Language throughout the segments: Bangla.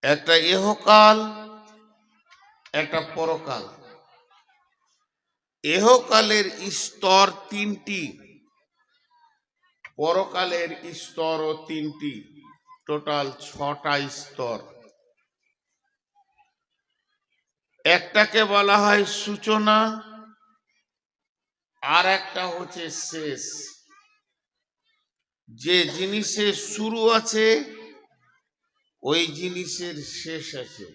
একটা ইহকাল, একটা পরকাল। ইহকালের স্তর তিনটি, পরকালের স্তরও তিনটি, টোটাল 6টা স্তর। একটাকে বলা হয় সূচনা, আর একটা হচ্ছে শেষ। যে জিনিসের শুরু আছে ওই জিনিসের শেষ আছে।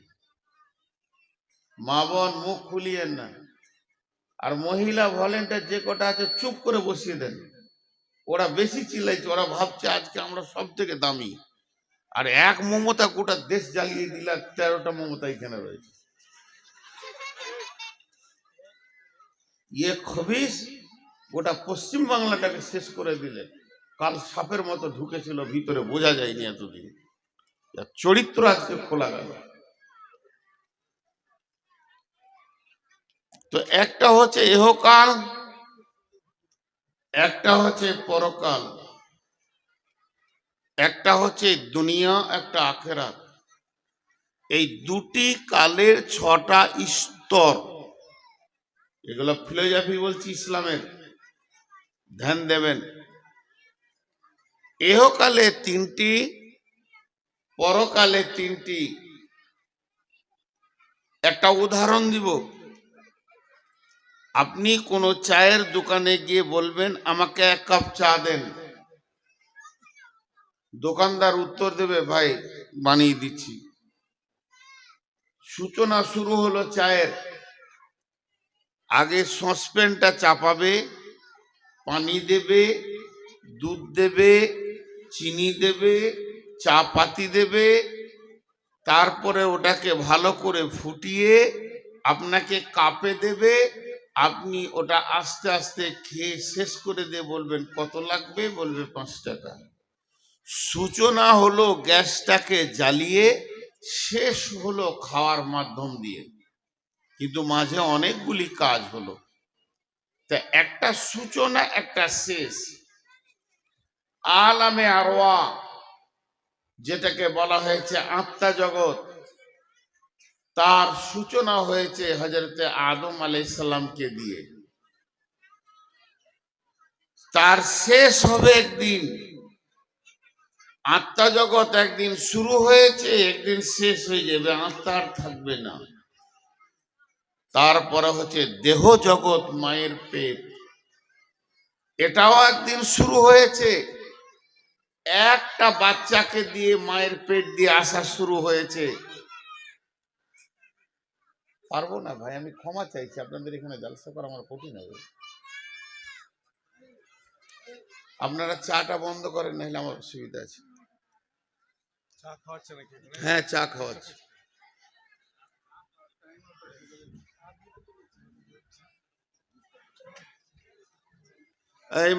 মা বোন মুখ খুলিয়েন না, আর মহিলা ভলেন্টিয়ার যে কটা আছে চুপ করে বসিয়ে দেন। ওরা বেশি চিল্লাইছে, ওরা ভাবছে আজকে আমরা সব থেকে দামি। আর এক মমতা গোটা দেশ জ্বালিয়ে দিল, 13টা মমতা এখানে রয়েছে। ইয়ে খবিস গোটা পশ্চিম বাংলাটাকে শেষ করে দিলে। কাল সাপের মতো ঢুকেছিল ভিতরে, বোঝা যায়নি এতদিন। চরিত্র আজকে খোলা গেল। তো একটা হচ্ছে ইহকাল, একটা হচ্ছে পরকাল, একটা হচ্ছে দুনিয়া, একটা আখেরাত। এই দুটি কালের 6টা স্তর। এগুলো ফিলোসফি বলছি, ইসলামের, ধ্যান দেবেন। ইহকালে 3টি, পরকালে 3টি। একটা উদাহরণ দিব। আপনি কোনো চায়ের দোকানে গিয়ে বলবেন আমাকে 1 কাপ চা দেন। দোকানদার উত্তর দেবে ভাই বানিয়ে দিচ্ছি। সূচনা শুরু হলো চায়ের। আগে সসপ্যানটা চাপাবে, পানি দেবে, দুধ দেবে, চিনি দেবে, চা পাতি দেবে, তারপরে ওটাকে ভালো করে ফুটিয়ে আপনাকে কাপে দেবে। আপনি ওটা আস্তে আস্তে খেয়ে শেষ করে দিয়ে বলবেন কত লাগবে, বলবে 5 টাকা। সূচনা হলো গ্যাসটাকে জ্বালিয়ে, শেষ হলো খাওয়ার মাধ্যম দিয়ে। কিন্তু মাঝে অনেকগুলি কাজ হলো। তা একটা সূচনা, একটা শেষ। আলামে আরওয়া, যেটাকে বলা হয়েছে আত্মা জগৎ, তার সূচনা হয়েছে হযরতে আদম আলাইহিস সালামকে দিয়ে। তার শেষ হবে একদিন। আত্মা জগৎ একদিন শুরু হয়েছে, একদিন শেষ হয়ে যাবে, আত্মা আর থাকবে না। তারপরে হচ্ছে দেহ জগৎ, মায়ের পেট, এটাও একদিন শুরু হয়েছে। একটা বাচ্চাকে দিয়ে মায়ের পেট দিয়ে আসা শুরু হয়েছে। পারবো না ভাই, আমি ক্ষমা চাইছি, আপনাদের এখানে জলসা করা আমার কঠিন হবে। আপনারা চাটা বন্ধ করেন, নাহলে আমার অসুবিধা আছে। হ্যাঁ, চা খাওয়াচ্ছে। এই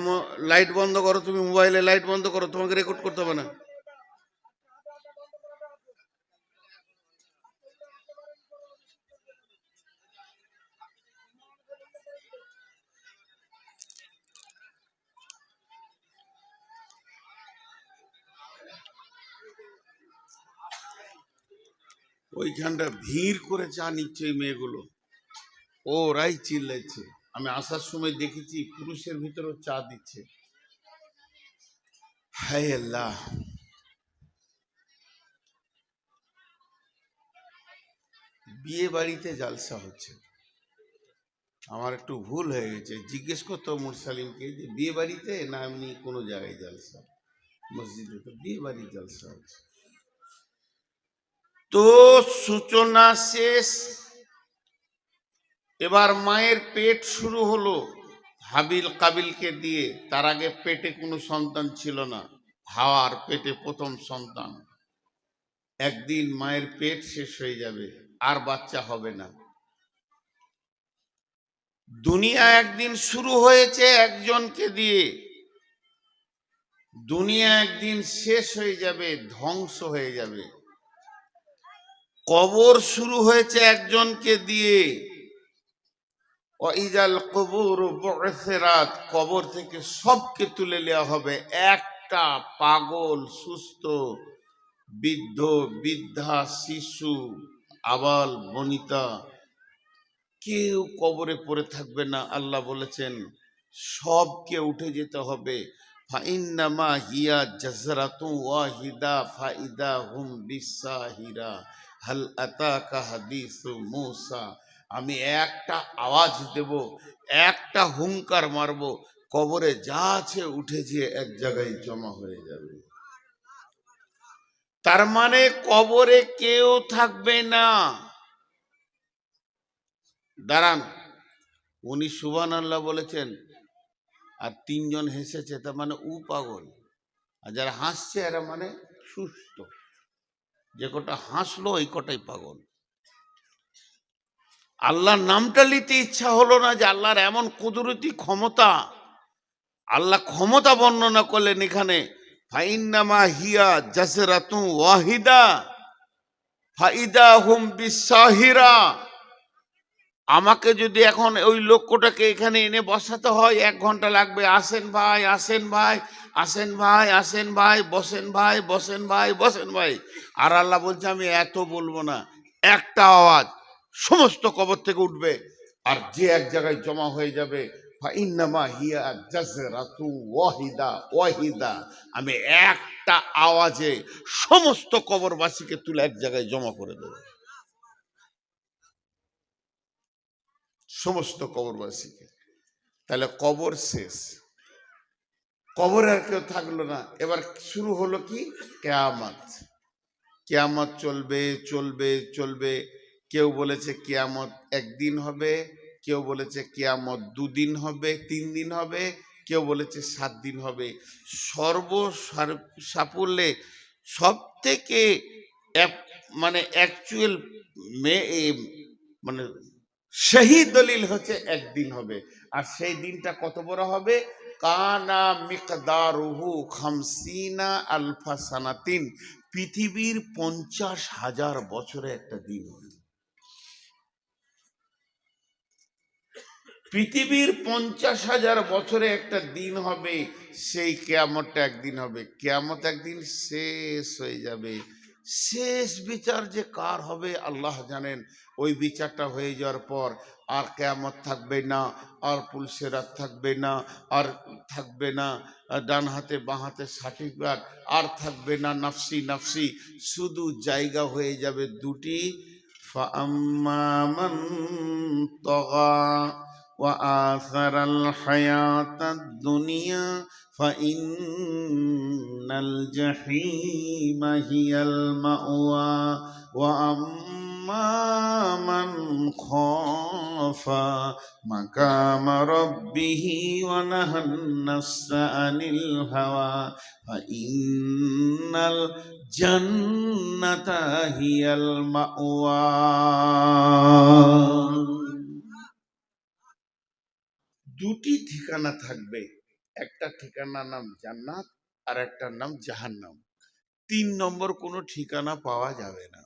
লাইট বন্ধ করো, তুমি মোবাইলে লাইট বন্ধ করো, তোমাকে রেকর্ড করতে হবে না। ওইখানটা ভিড় করে চা নিচ্ছে এই মেয়েগুলো, ওরাই চিল্লাচ্ছে। আমি আসার সময় দেখেছি পুরুষের ভিতরেও চা দিচ্ছে। হায় আল্লাহ। বিয়ে বাড়িতে জালসা হচ্ছে। আমার একটু ভুল হয়ে গেছে, জিজ্ঞেস করতো মুরসালিমকে যে বিয়ে বাড়িতে না এমনি কোনো জায়গায় জালসা? মসজিদে তো বিয়ে বাড়ি জালসা হচ্ছে। তো সূচনা শেষ। এবার মায়ের পেট শুরু হলো হাবিল কাবিলকে দিয়ে। তার আগে পেটে কোনো সন্তান ছিল না, হাওয়ার পেটে প্রথম সন্তান। একদিন মায়ের পেট শেষ হয়ে যাবে, আর বাচ্চা হবে না। দুনিয়া একদিন শুরু হয়েছে একজনকে দিয়ে, দুনিয়া একদিন শেষ হয়ে যাবে, ধ্বংস হয়ে যাবে। কবর শুরু হয়েছে একজনকে দিয়ে, ওয়াইজাল কুবুর বু'সিরাত, কবর থেকে সবকে তুলে নেওয়া হবে। একটা পাগল সুস্থ বৃদ্ধ বৃদ্ধা শিশু আবাল বনিতা কেউ কবরে পড়ে থাকবে না। আল্লাহ বলেছেন সবকে উঠে যেতে হবে। ফাইন্নামা হিয়া জাজরাতু ওয়াহিদা ফাইদা হুম বিসাহিরা হাল আতাকা হাদিসু মূসা। আমি একটা আওয়াজ দেব, একটা হুংকার মারব, কবরে যা আছে উঠে যেয়ে এক জায়গায় জমা হয়ে যাবে। তার মানে কবরে কেউ থাকবে না। দাঁড়ান, উনি সুবহানাল্লাহ বলেছেন আর তিনজন হেসেছে, তার মানে উ পাগল। আর যারা হাসছে এরা মানে সুস্থ। যে কটা হাসলো ওই কটাই পাগল। আল্লাহর নামটা নিতে ইচ্ছা হলো না যে আল্লাহর এমন কুদরতি ক্ষমতা। আল্লাহ ক্ষমতা বর্ণনা করলেন এখানে, ফাইন্নামা হিয়া জাসরাতু ওয়াহিদা ফাইদা হুম বিসাহিরা। আমাকে যদি এখন ওই লক্ষ্যটাকে এখানে এনে বসাতে হয় 1 ঘন্টা লাগবে। আসেন ভাই, আসেন ভাই, আসেন ভাই, আসেন ভাই, বসেন ভাই, বসেন ভাই, বসেন ভাই। আর আল্লাহ বলছে আমি এত বলবো না, একটা আওয়াজ সমস্ত কবর থেকে উঠবে আর যে এক জায়গায় জমা হয়ে যাবে। ফাইন্নামা হিয়া জাজরাতু ওয়াহিদা ওয়াহিদা। আমি একটা আওয়াজে সমস্ত কবরবাসীকে তুলে এক জায়গায় জমা করে দেবো, সমস্ত কবরবাসীকে। তাহলে কবর শেষ, কবরে আর কেউ থাকলো না। এবার শুরু হলো কি? কিয়ামত। কিয়ামত চলবে চলবে চলবে। কেউ বলেছে কিয়ামত একদিন হবে, কেউ বলেছে কিয়ামত 2 দিন হবে, 3 দিন হবে, কেউ বলেছে 7 দিন হবে। সাফল্যে সব থেকে মানে অ্যাকচুয়াল মানে সেই দলিল হচ্ছে একদিন হবে। আর সেই দিনটা কত বড় হবে? কানা মিকদারুহু 50 আলফা সানাতিন। পৃথিবীর 50,000 বছরে একটা দিন হবে। পৃথিবীর 50,000 বছরে একটা দিন হবে। সেই কিয়ামতটা একদিন হবে। কিয়ামত একদিন শেষ হয়ে যাবে। শেষ বিচার যে কার হবে আল্লাহ জানেন। ওই বিচারটা হয়ে যাওয়ার পর আর কিয়ামত থাকবে না, আর পুলসেরাত থাকবে না, আর থাকবে না ডান হাতে বাঁ হাতে সার্টিফিকেট, আর থাকবে না নাফসি নাফসি। শুধু জায়গা হয়ে যাবে দুটি, ফাআম্মা মান তাগা وآثر الحياة الدنيا فإن الجحيم هي المأوى وأما من خاف مقام ربه ونهى النفس عن الهوى فإن الجنة هي المأوى। দুটি ঠিকানা থাকবে, একটা ঠিকানার নাম জান্নাত আর একটার নাম জাহান্নাম। 3 নম্বর কোনো ঠিকানা পাওয়া যাবে না।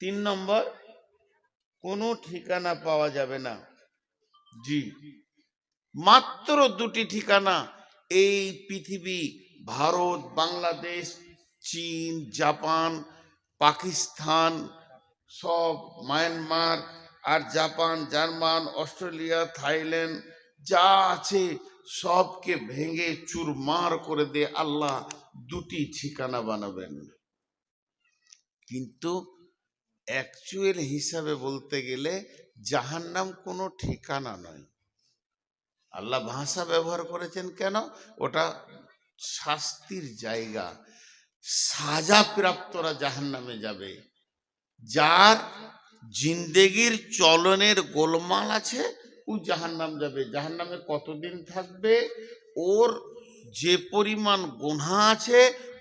3 নম্বর কোনো ঠিকানা পাওয়া যাবে না। জি, মাত্র 2টি ঠিকানা এই পৃথিবী, ভারত, বাংলাদেশ, চীন, জাপান, পাকিস্তান, সব মায়ানমার আর জাপান, জার্মান, অস্ট্রেলিয়া, থাইল্যান্ড যা আছে সবকে ভেঙে চুরমার করে দিয়ে আল্লাহ 2টি ঠিকানা বানাবেন। কিন্তু অ্যাকচুয়াল হিসাবে বলতে গেলে জাহান্নাম কোনো ঠিকানা নয়। আল্লাহ ভাষা ব্যবহার করেছেন কেন? ওটা শাস্তির জায়গা। সাজা প্রাপ্তরা জাহান্নামে যাবে। যার জিন্দেগির চলনের গোলমাল আছে ও জাহান্নাম যাবে। জাহান্নামে কতদিন থাকবে? ওর যে পরিমাণ গুনাহ আছে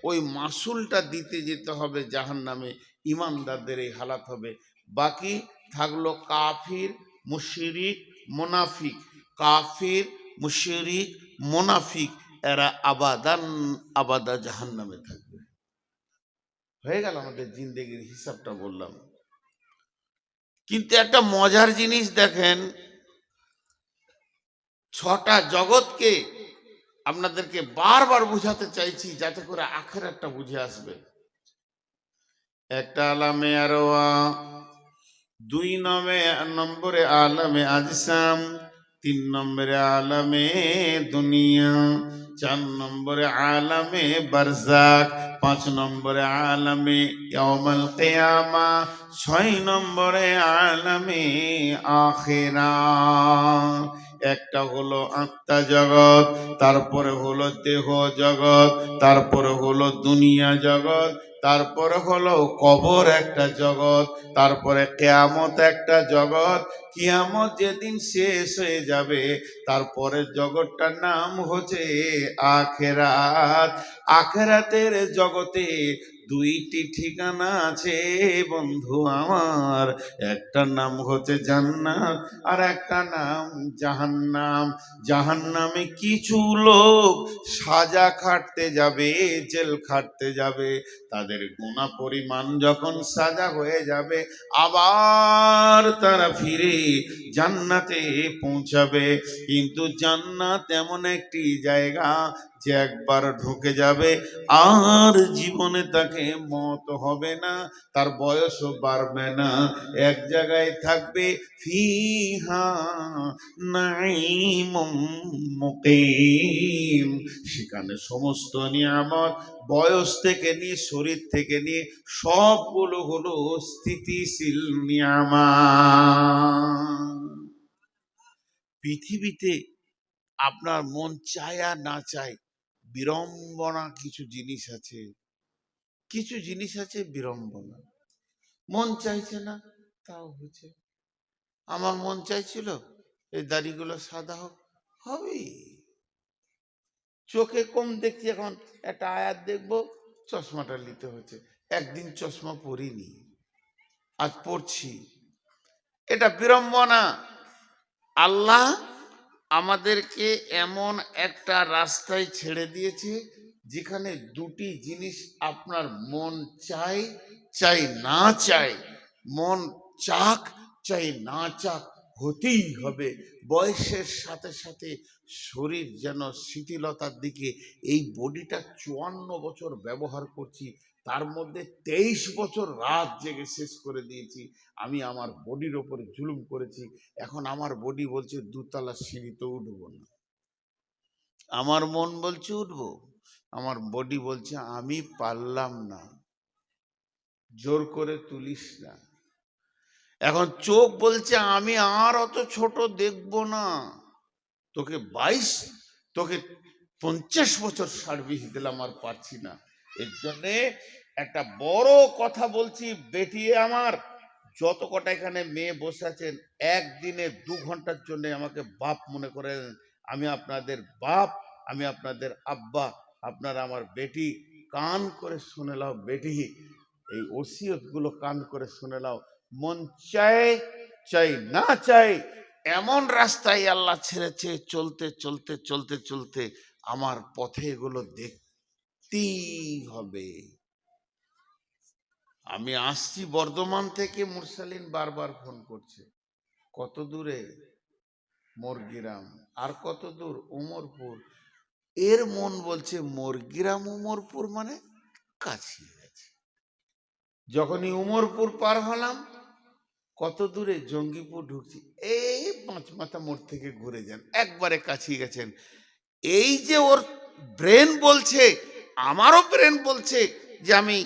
ওই মাসুলটা দিতে যেতে হবে জাহান্নামে। ইমানদারদের এই হালাত হবে। বাকি থাকলো কাফির, মুশরিক, মুনাফিক। কাফির, মুশরিক, মুনাফিক এরা আবাদান আবাদা জাহান্নামে থাকবে। হয়ে গেল আমাদের জিন্দেগির হিসাবটা বললাম। কিন্তু একটা মজার জিনিস দেখেন, 6টা জগৎকে আপনাদেরকে বারবার বুঝাতে চাইছি যাতে করে আখিরাতটা বুঝে আসবে। একটা আলামে আরওয়া, দুই নম্বরে আলামে আজসাম, তিন নম্বরে আলামে দুনিয়া, চার নম্বরে আলামে বারজাক, পাঁচ নম্বরে আলামে ইয়াউমাল কিয়ামা, ছয় নম্বরে আলামে আখিরাত। একটা হলো আত্মা জগৎ, তারপরে হলো দেহ জগৎ, তারপরে হলো দুনিয়া জগৎ, তারপরে হলো কবর একটা জগৎ, তারপরে কিয়ামত একটা জগৎ। কিয়ামত যেদিন শেষ হয়ে যাবে তারপরে জগৎটার নাম হচ্ছে আখেরাত। আখেরাতের জগতে দুইটি ঠিকানা আছে বন্ধু আমার, একটা নাম হচ্ছে জান্নাত আর একটা নাম জাহান্নাম। জাহান্নামে কিছু লোক সাজা খাটতে যাবে, জেল খাটতে যাবে, তাদের গুনাহ পরিমাণ যখন সাজা হয়ে যাবে আবার তারা ফিরে জান্নাতে পৌঁছাবে। কিন্তু জান্নাত এমন একটি জায়গা যে একবার ঢুকে যাবে আর জীবনে তাকে মত হবে না, তার বয়সও বাড়বে না, এক জায়গায় থাকবে। ফিহা নাঈমুম মুকিম, সেখানে সমস্ত নিয়ামত, বয়স থেকে নিয়ে শরীর থেকে নিয়ে সবগুলো হলো স্থিতিশীল নিয়ামত। পৃথিবীতে আপনার মন চায় আর না চায়, বিড়ম্বনা কিছু জিনিস আছে, কিছু জিনিস আছে বিড়ম্বনা। মন চাইছে না তাও হচ্ছে। আমার মন চাইছিল এই দাড়িগুলো সাদা হোক, হবে। চোখে কম দেখছি, এখন একটা আয়াত দেখবো, চশমাটা নিতে হচ্ছে। একদিন চশমা পরিনি, আজ পড়ছি। এটা বিড়ম্বনা। আল্লাহ আমাদেরকে এমন একটা রাস্তায় ছেড়ে দিয়েছে যেখানে দুটি জিনিস আপনার মন চাই, চাই না চাই, মন চাক চাই না চাক, হতেই হবে। বয়সের সাথে সাথে শরীর যেন শিথিলতার দিকে, এই বডিটা 54 বছর ব্যবহার করছি, তার মধ্যে 23 বছর রাত জেগে শেষ করে দিয়েছি। আমি আমার বডির ওপরে জুলুম করেছি। এখন আমার বডি বলছে দুতলা সিঁড়িতে উঠবো না, আমার মন বলছে উঠবো, আমার বডি বলছে আমি পারলাম না, জোর করে তুলিস না। এখন চোখ বলছে আমি আর অত ছোট দেখবো না, তোকে 50 বছর সার্ভিস দিলাম, আর পারছি না। এর জন্যে একটা বড় কথা বলছি, বেটিয়ে আমার, যত কটা এখানে মেয়ে বসে আছেন, একদিনে 2 ঘন্টার জন্য আমাকে বাপ মনে করেন। আমি আপনাদের বাপ, আমি আপনাদের আব্বা, আপনারা আমার বেটি। কান করে শুনে নাও বেটি, এই ওসিয়ত গুলো কান করে শুনে নাও। মন চাই চাই না চাই, এমন রাস্তায় আল্লাহ ছেড়েছে, চলতে চলতে চলতে চলতে আমার পথে এগুলো দেখতেই হবে। আমি আসছি বর্ধমান থেকে, মুরসালিন বারবার ফোন করছে, কত দূরে? মোরগ্রাম। আর কত দূর? উমরপুর। এর মন বলছে মোরগ্রাম উমরপুর মানে কাছে গেছে। যখনই উমরপুর পার হলাম, কত দূরে? জঙ্গিপুর ঢুকছি, এই 5 মাথা মোড় থেকে ঘুরে যান, একবারে কাছে গেছেন। এই যে ওর ব্রেন বলছে, আমারও ব্রেন বলছে যে আমি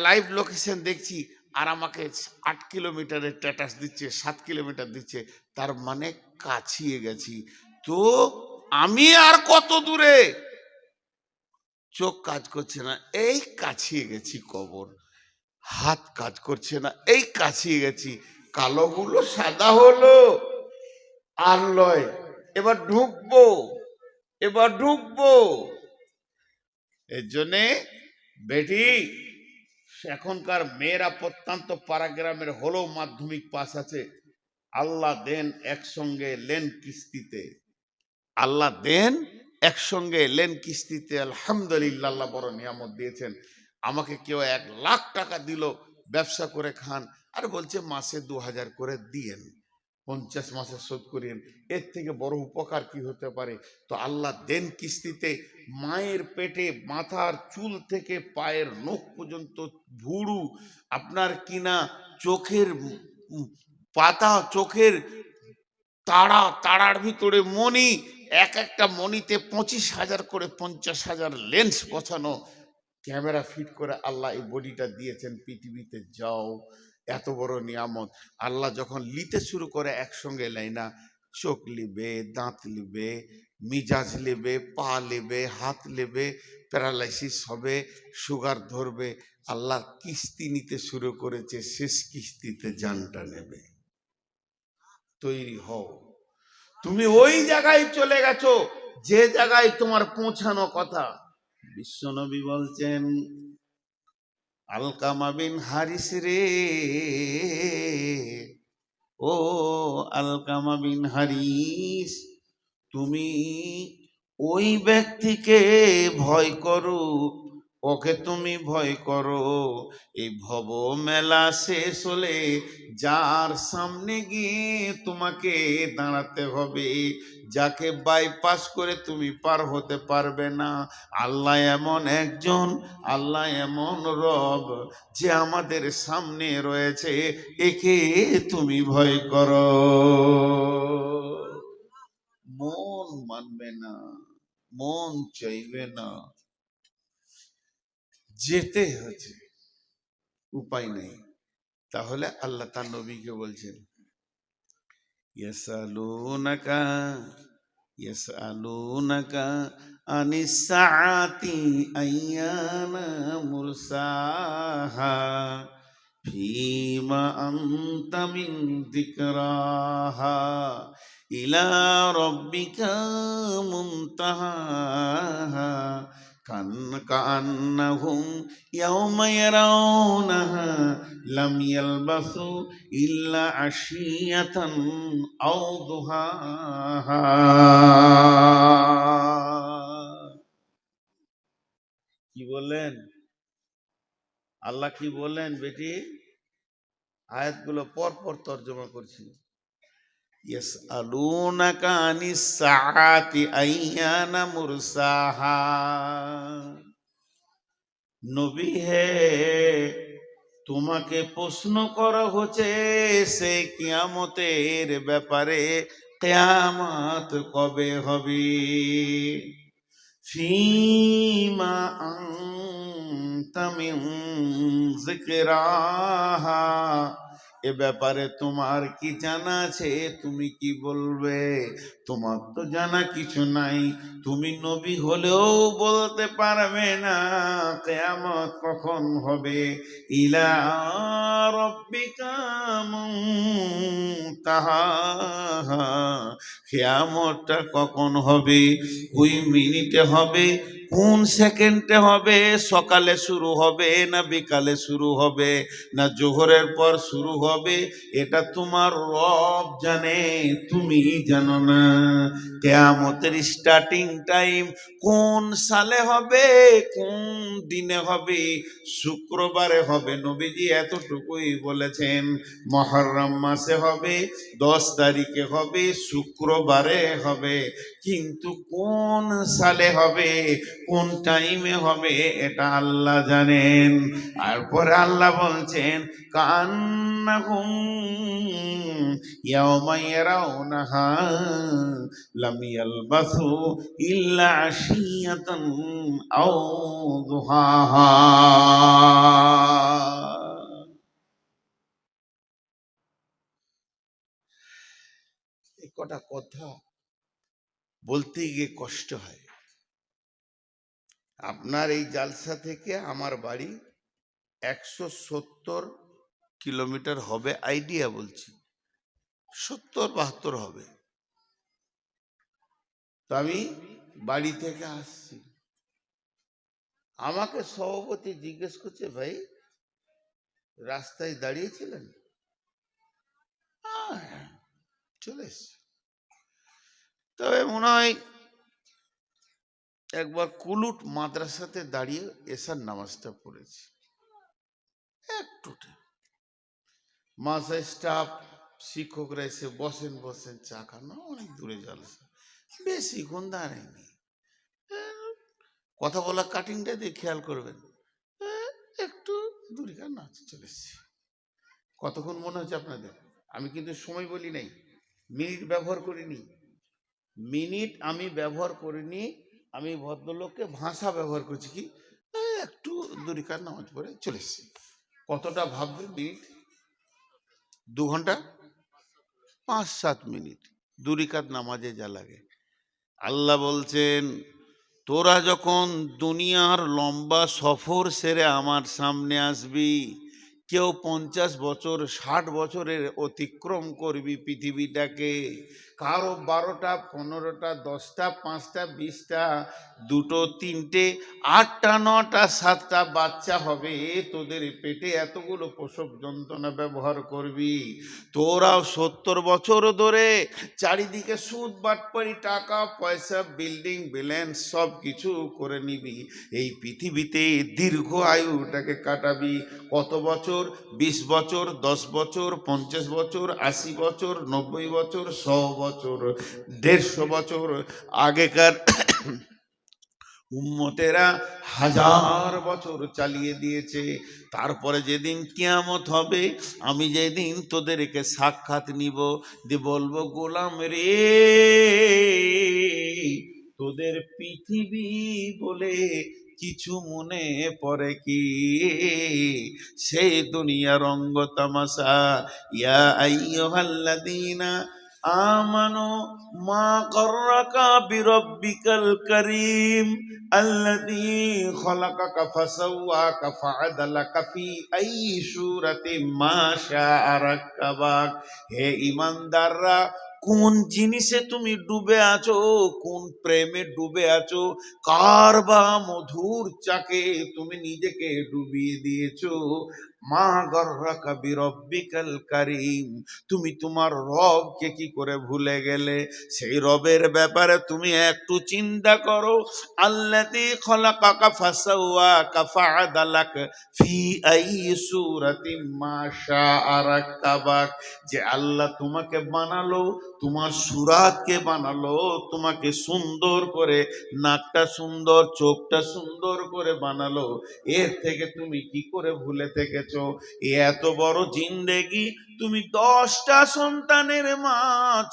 লাইভ লোকেশন দেখছি, আর আমাকে 8 কিলোমিটারের স্ট্যাটাস দিচ্ছে, 7 কিলোমিটার দিচ্ছে, তার মানে কাছিয়ে গেছি। তো আমি আর কত দূরে? চোখ কাজ করছে না, এই কাছিয়ে গেছি কবর। হাত কাজ করছে না, এই কাছিয়ে গেছি। কালোগুলো সাদা হলো আর লয়, এবার ঢুকবো, এবার ঢুকবো। এর জন্যে বেটি, এখনকার মেয়েরা প্রত্যন্ত পাড়াগ্রামের হলেও মাধ্যমিক পাস আছে, আল্লাহ দেন একসঙ্গে লেন কিস্তিতে, আল্লাহ দেন একসঙ্গে লেন কিস্তিতে। আলহামদুলিল্লাহ, আল্লাহ বড় নিয়ামত দিয়েছেন। আমাকে কেউ 1 লাখ টাকা দিল, ব্যবসা করে খান, আর বলছে মাসে 2000 করে দিয়েন। 50 মাসে শোধ করিয়েন। এর থেকে বড় উপকার কি হতে পারে? তো আল্লাহ দেন কিস্তিতে। মায়ের পেটে মাথার চুল থেকে পায়ের নখ পর্যন্ত ভুরু, আপনার কিনা চোখের পাতা, চোখের তারা, তারার ভিতরে মণি, এক একটা মণিতে 25,000 করে 50,000 লেন্স বসানো, ক্যামেরা ফিট করে আল্লাহ এই বডিটা দিয়েছেন পৃথিবীতে। যাও, এত বড় নিয়ামত। আল্লাহ যখন লিতে শুরু করে একসঙ্গে লাই না, চোখ লিবে, দাঁত লিবে, মিজাজ লিবে, পা লিবে, হাত লিবে, প্যারালাইসিস হবে, সুগার ধরবে। আল্লাহ কিস্তি নিতে শুরু করেছে, শেষ কিস্তিতে জানটা নেবে। তৈরি হও। তুমি ওই জায়গায় চলে গেছো যে জায়গায় তোমার পৌঁছানো কথা। বিশ্বনবী বলছেন, আলকামা বিন হারিস রে, ও আলকামা বিন হারিস, তুমি ওই ব্যক্তিকে ভয় করো, ওকে তুমি ভয় করো। এই ভব মেলা শেষ হলে যার সামনে গিয়ে তোমাকে দাঁড়াতে হবে, যাকে বাইপাস করে তুমি পার হতে পারবে না। আল্লাহ এমন একজন, আল্লাহ এমন রব যে আমাদের সামনে রয়েছে, একে তুমি ভয় করো। মন মানবে না, মন চাইবে না, যেতে হচ্ছে, উপায় নেই। তাহলে আল্লাহ তার নবীকে বলছেন, ইয়াসালুনাকা ইয়াসালুনাকা আনিস সাআতি আইয়ানা মুরসাহা ফীমা আনতা মিন যিকরাহা ইলা রাব্বিকা মুনতাহাহা কান্নাহুম ইয়াওমা ইয়ারাউনাহা লাম ইয়ালবাসু ইল্লা আশিয়াতান আও দুহাহা। কি বলেন আল্লাহ? কি বলেন বেটি? আয়াতগুলো পর পর তর্জমা করছি। ইয়াসআলুনাকা আনিস সাআতি আইয়ানা মুরসাহা। নবী হে, তোমাকে প্রশ্ন করা হচ্ছে সে কিয়ামতের ব্যাপারে, কিয়ামত কবে হবে। ফীমা আনতা মিন যিকরাহা, এ ব্যাপারে তোমার কি জানা আছে? তুমি কি বলবে? তোমার তো জানা কিছু নাই। তুমি নবী হলেও বলতে পারবে না কিয়ামত কখন হবে। ইলা রাব্বিকা মুনতাহাহা, কিয়ামতটা কখন হবে, ওই মিনিটে হবে, কোন সেকেন্ডে হবে, সকালে শুরু হবে না বিকালে শুরু হবে না জোহরের পর শুরু হবে, এটা তোমার রব জানে, তুমি জানো না। কিয়ামতের স্টার্টিং টাইম কোন সালে হবে, কোন দিনে হবে, শুক্রবারে হবে। নবীজি এতটুকুই বলেছেন, মুহররম মাসে হবে, 10 তারিখে হবে, শুক্রবারে হবে। কিন্তু কোন সালে হবে, কোন টাইমে হবে, এটা আল্লাহ জানেন। তারপরে আল্লাহ বলছেন, কান্নাহুম ইয়াওমা ইয়ারাউনাহা লাম ইয়ালবাসু ইল্লা আশিয়াতান আও দুহাহা। এই কটা কথা বলতে গিয়ে কষ্ট হয়। আপনার এই জালসা থেকে আমার বাড়ি 170 কিলোমিটার হবে, আইডিয়া বলছি, 70-72 হবে। তো আমি বাড়ি থেকে আসছি, আমাকে সভাপতি জিজ্ঞেস করছে, ভাই রাস্তায় দাঁড়িয়েছিলেন? হ্যাঁ, চলে এসছি। তবে মনে হয় একবার কুলুট মাদ্রাসাতে দাঁড়িয়ে এসার নামাজটা পড়েছি একটু। মাসা স্টাফ শিক্ষকরা এসে বসেন বসেন চা খান, অনেক দূরে জলসা, বেশিক্ষণ দাঁড়ায়নি। কথা বলা কাটিংটা দিয়ে খেয়াল করবেন, একটু দূরে কার না চলে এসছি। কতক্ষণ মনে হচ্ছে আপনাদের? আমি কিন্তু সময় বলি নাই, মিনিট ব্যবহার করিনি, মিনিট আমি ব্যবহার করিনি, আমি ভদ্রলোককে ভাষা ব্যবহার করছি কি, একটু দূরিকার নামাজ পড়ে চলে এসছি। কতটা ভাববেন মিনিট? 2 ঘন্টা 5-7 মিনিট দূরিকাত নামাজে যা লাগে। আল্লাহ বলছেন, তোরা যখন দুনিয়ার লম্বা সফর সেরে আমার সামনে আসবি, কেউ 50 বছর 60 বছরের অতিক্রম করবি পৃথিবীটাকে, কারো 12টা 15টা 10টা 5টা 20টা 2টো 3টে 8টা 9টা 7টা বাচ্চা হবে, তোদের পেটে এতগুলো প্রসব যন্ত্রণা ব্যবহার করবি। তোরাও 70 বছর ধরে চারিদিকে সুদ বাটপাড়ি টাকা পয়সা বিল্ডিং বিল্যান্স সব কিছু করে নিবি, এই পৃথিবীতে দীর্ঘ আয়ুটাকে কাটাবি। কত বছর? 20 বছর, 10 বছর, 50 বছর, 80 বছর, 90 বছর, 100 বছর, 150 বছর। আগেকার উম্মতেরা 1000 বছর চালিয়ে দিয়েছে। তারপরে যেদিন কিয়ামত হবে, আমি যেদিন তোদেরকে সাক্ষাৎ নিব, দিয়ে বলবো, গোলাম রে, তোদের পৃথিবী বলে কিছু মনে পড়ে কি? সেই দুনিয়ার রঙ্গ তামাশা। ইয়া আইয়ুহাল্লাযীনা আমানু মা গররাকা বিরব্বিকাল কারীম আল্লাযী খলাকাকা ফাসাওয়াকা ফাআদালাকা ফি আইয়ি সূরাতিন মা শাআ রাক্কাবাক। হে ঈমানদাররা, কোন জিনিসে তুমি ডুবে আছো, কোন প্রেমে ডুবে আছো, কার বা মধুর চাকে তুমি নিজেকে ডুবিয়ে দিয়েছো? মা গররাকা বিরব্বিকাল কারীম, তুমি তোমার রবকে কি করে ভুলে গেলে? সেই রবের ব্যাপারে তুমি একটু চিন্তা করো। আল্লাযী খলাকাকা ফাসাওয়াকা ফাআদালাক ফি আইয়ি সূরাতিন মা শাআ রাক্কাবাক। যে আল্লাহ তোমাকে বানালো, তোমার সুরাতকে বানালো, তোমাকে সুন্দর করে, নাকটা সুন্দর, চোখটা সুন্দর করে বানালো, এর থেকে তুমি কি করে ভুলে থেকেছো? এত বড় জিন্দেগি, তুমি 10টা সন্তানের মা,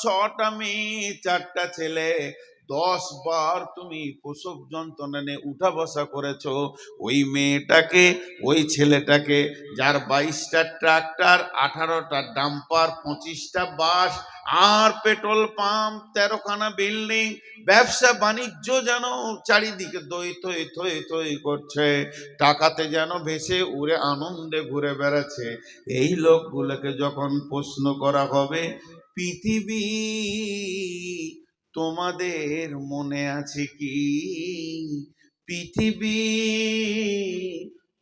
6টা মেয়ে 4টা ছেলে, 10 বার তুমি প্রসব যন্ত্রণা নিয়ে উঠা বসা করেছো। ওই মেয়েটাকে, ওই ছেলেটাকে, যার 22টা ট্রাক্টর, 18টা ডাম্পার, 25টা বাস, আর পেট্রোল পাম্প, 13খানা বিল্ডিং, ব্যবসা বাণিজ্য যেন চারিদিকে দই থই থই থই করছে, টাকাতে যেন ভেসে উড়ে আনন্দে ঘুরে বেড়াচ্ছে। এই লোকগুলোকে যখন প্রশ্ন করা হবে, পৃথিবী তোমাদের মনে আছে কি? পৃথিবী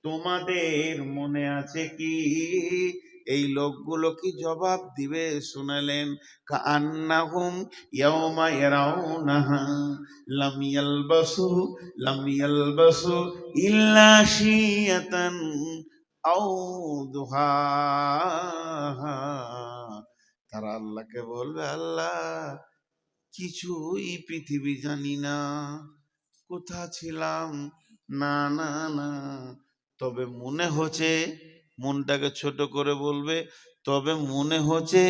তোমাদের মনে আছে কি? এই লোকগুলো কি জবাব দিবে শুনালেন? কান্নাহুম ইয়াওমা ইয়ারাউনাহা লাম ইয়ালবাসু ইল্লা শিয়াতান আও দুহাহা। তারা আল্লাহকে বলবে, আল্লাহ কিছুই পৃথিবী জানি না, কোথা ছিলাম, না না না, তবে মনে হচ্ছে, মনটাকে ছোট করে বলবে, তবে মনে হচ্ছে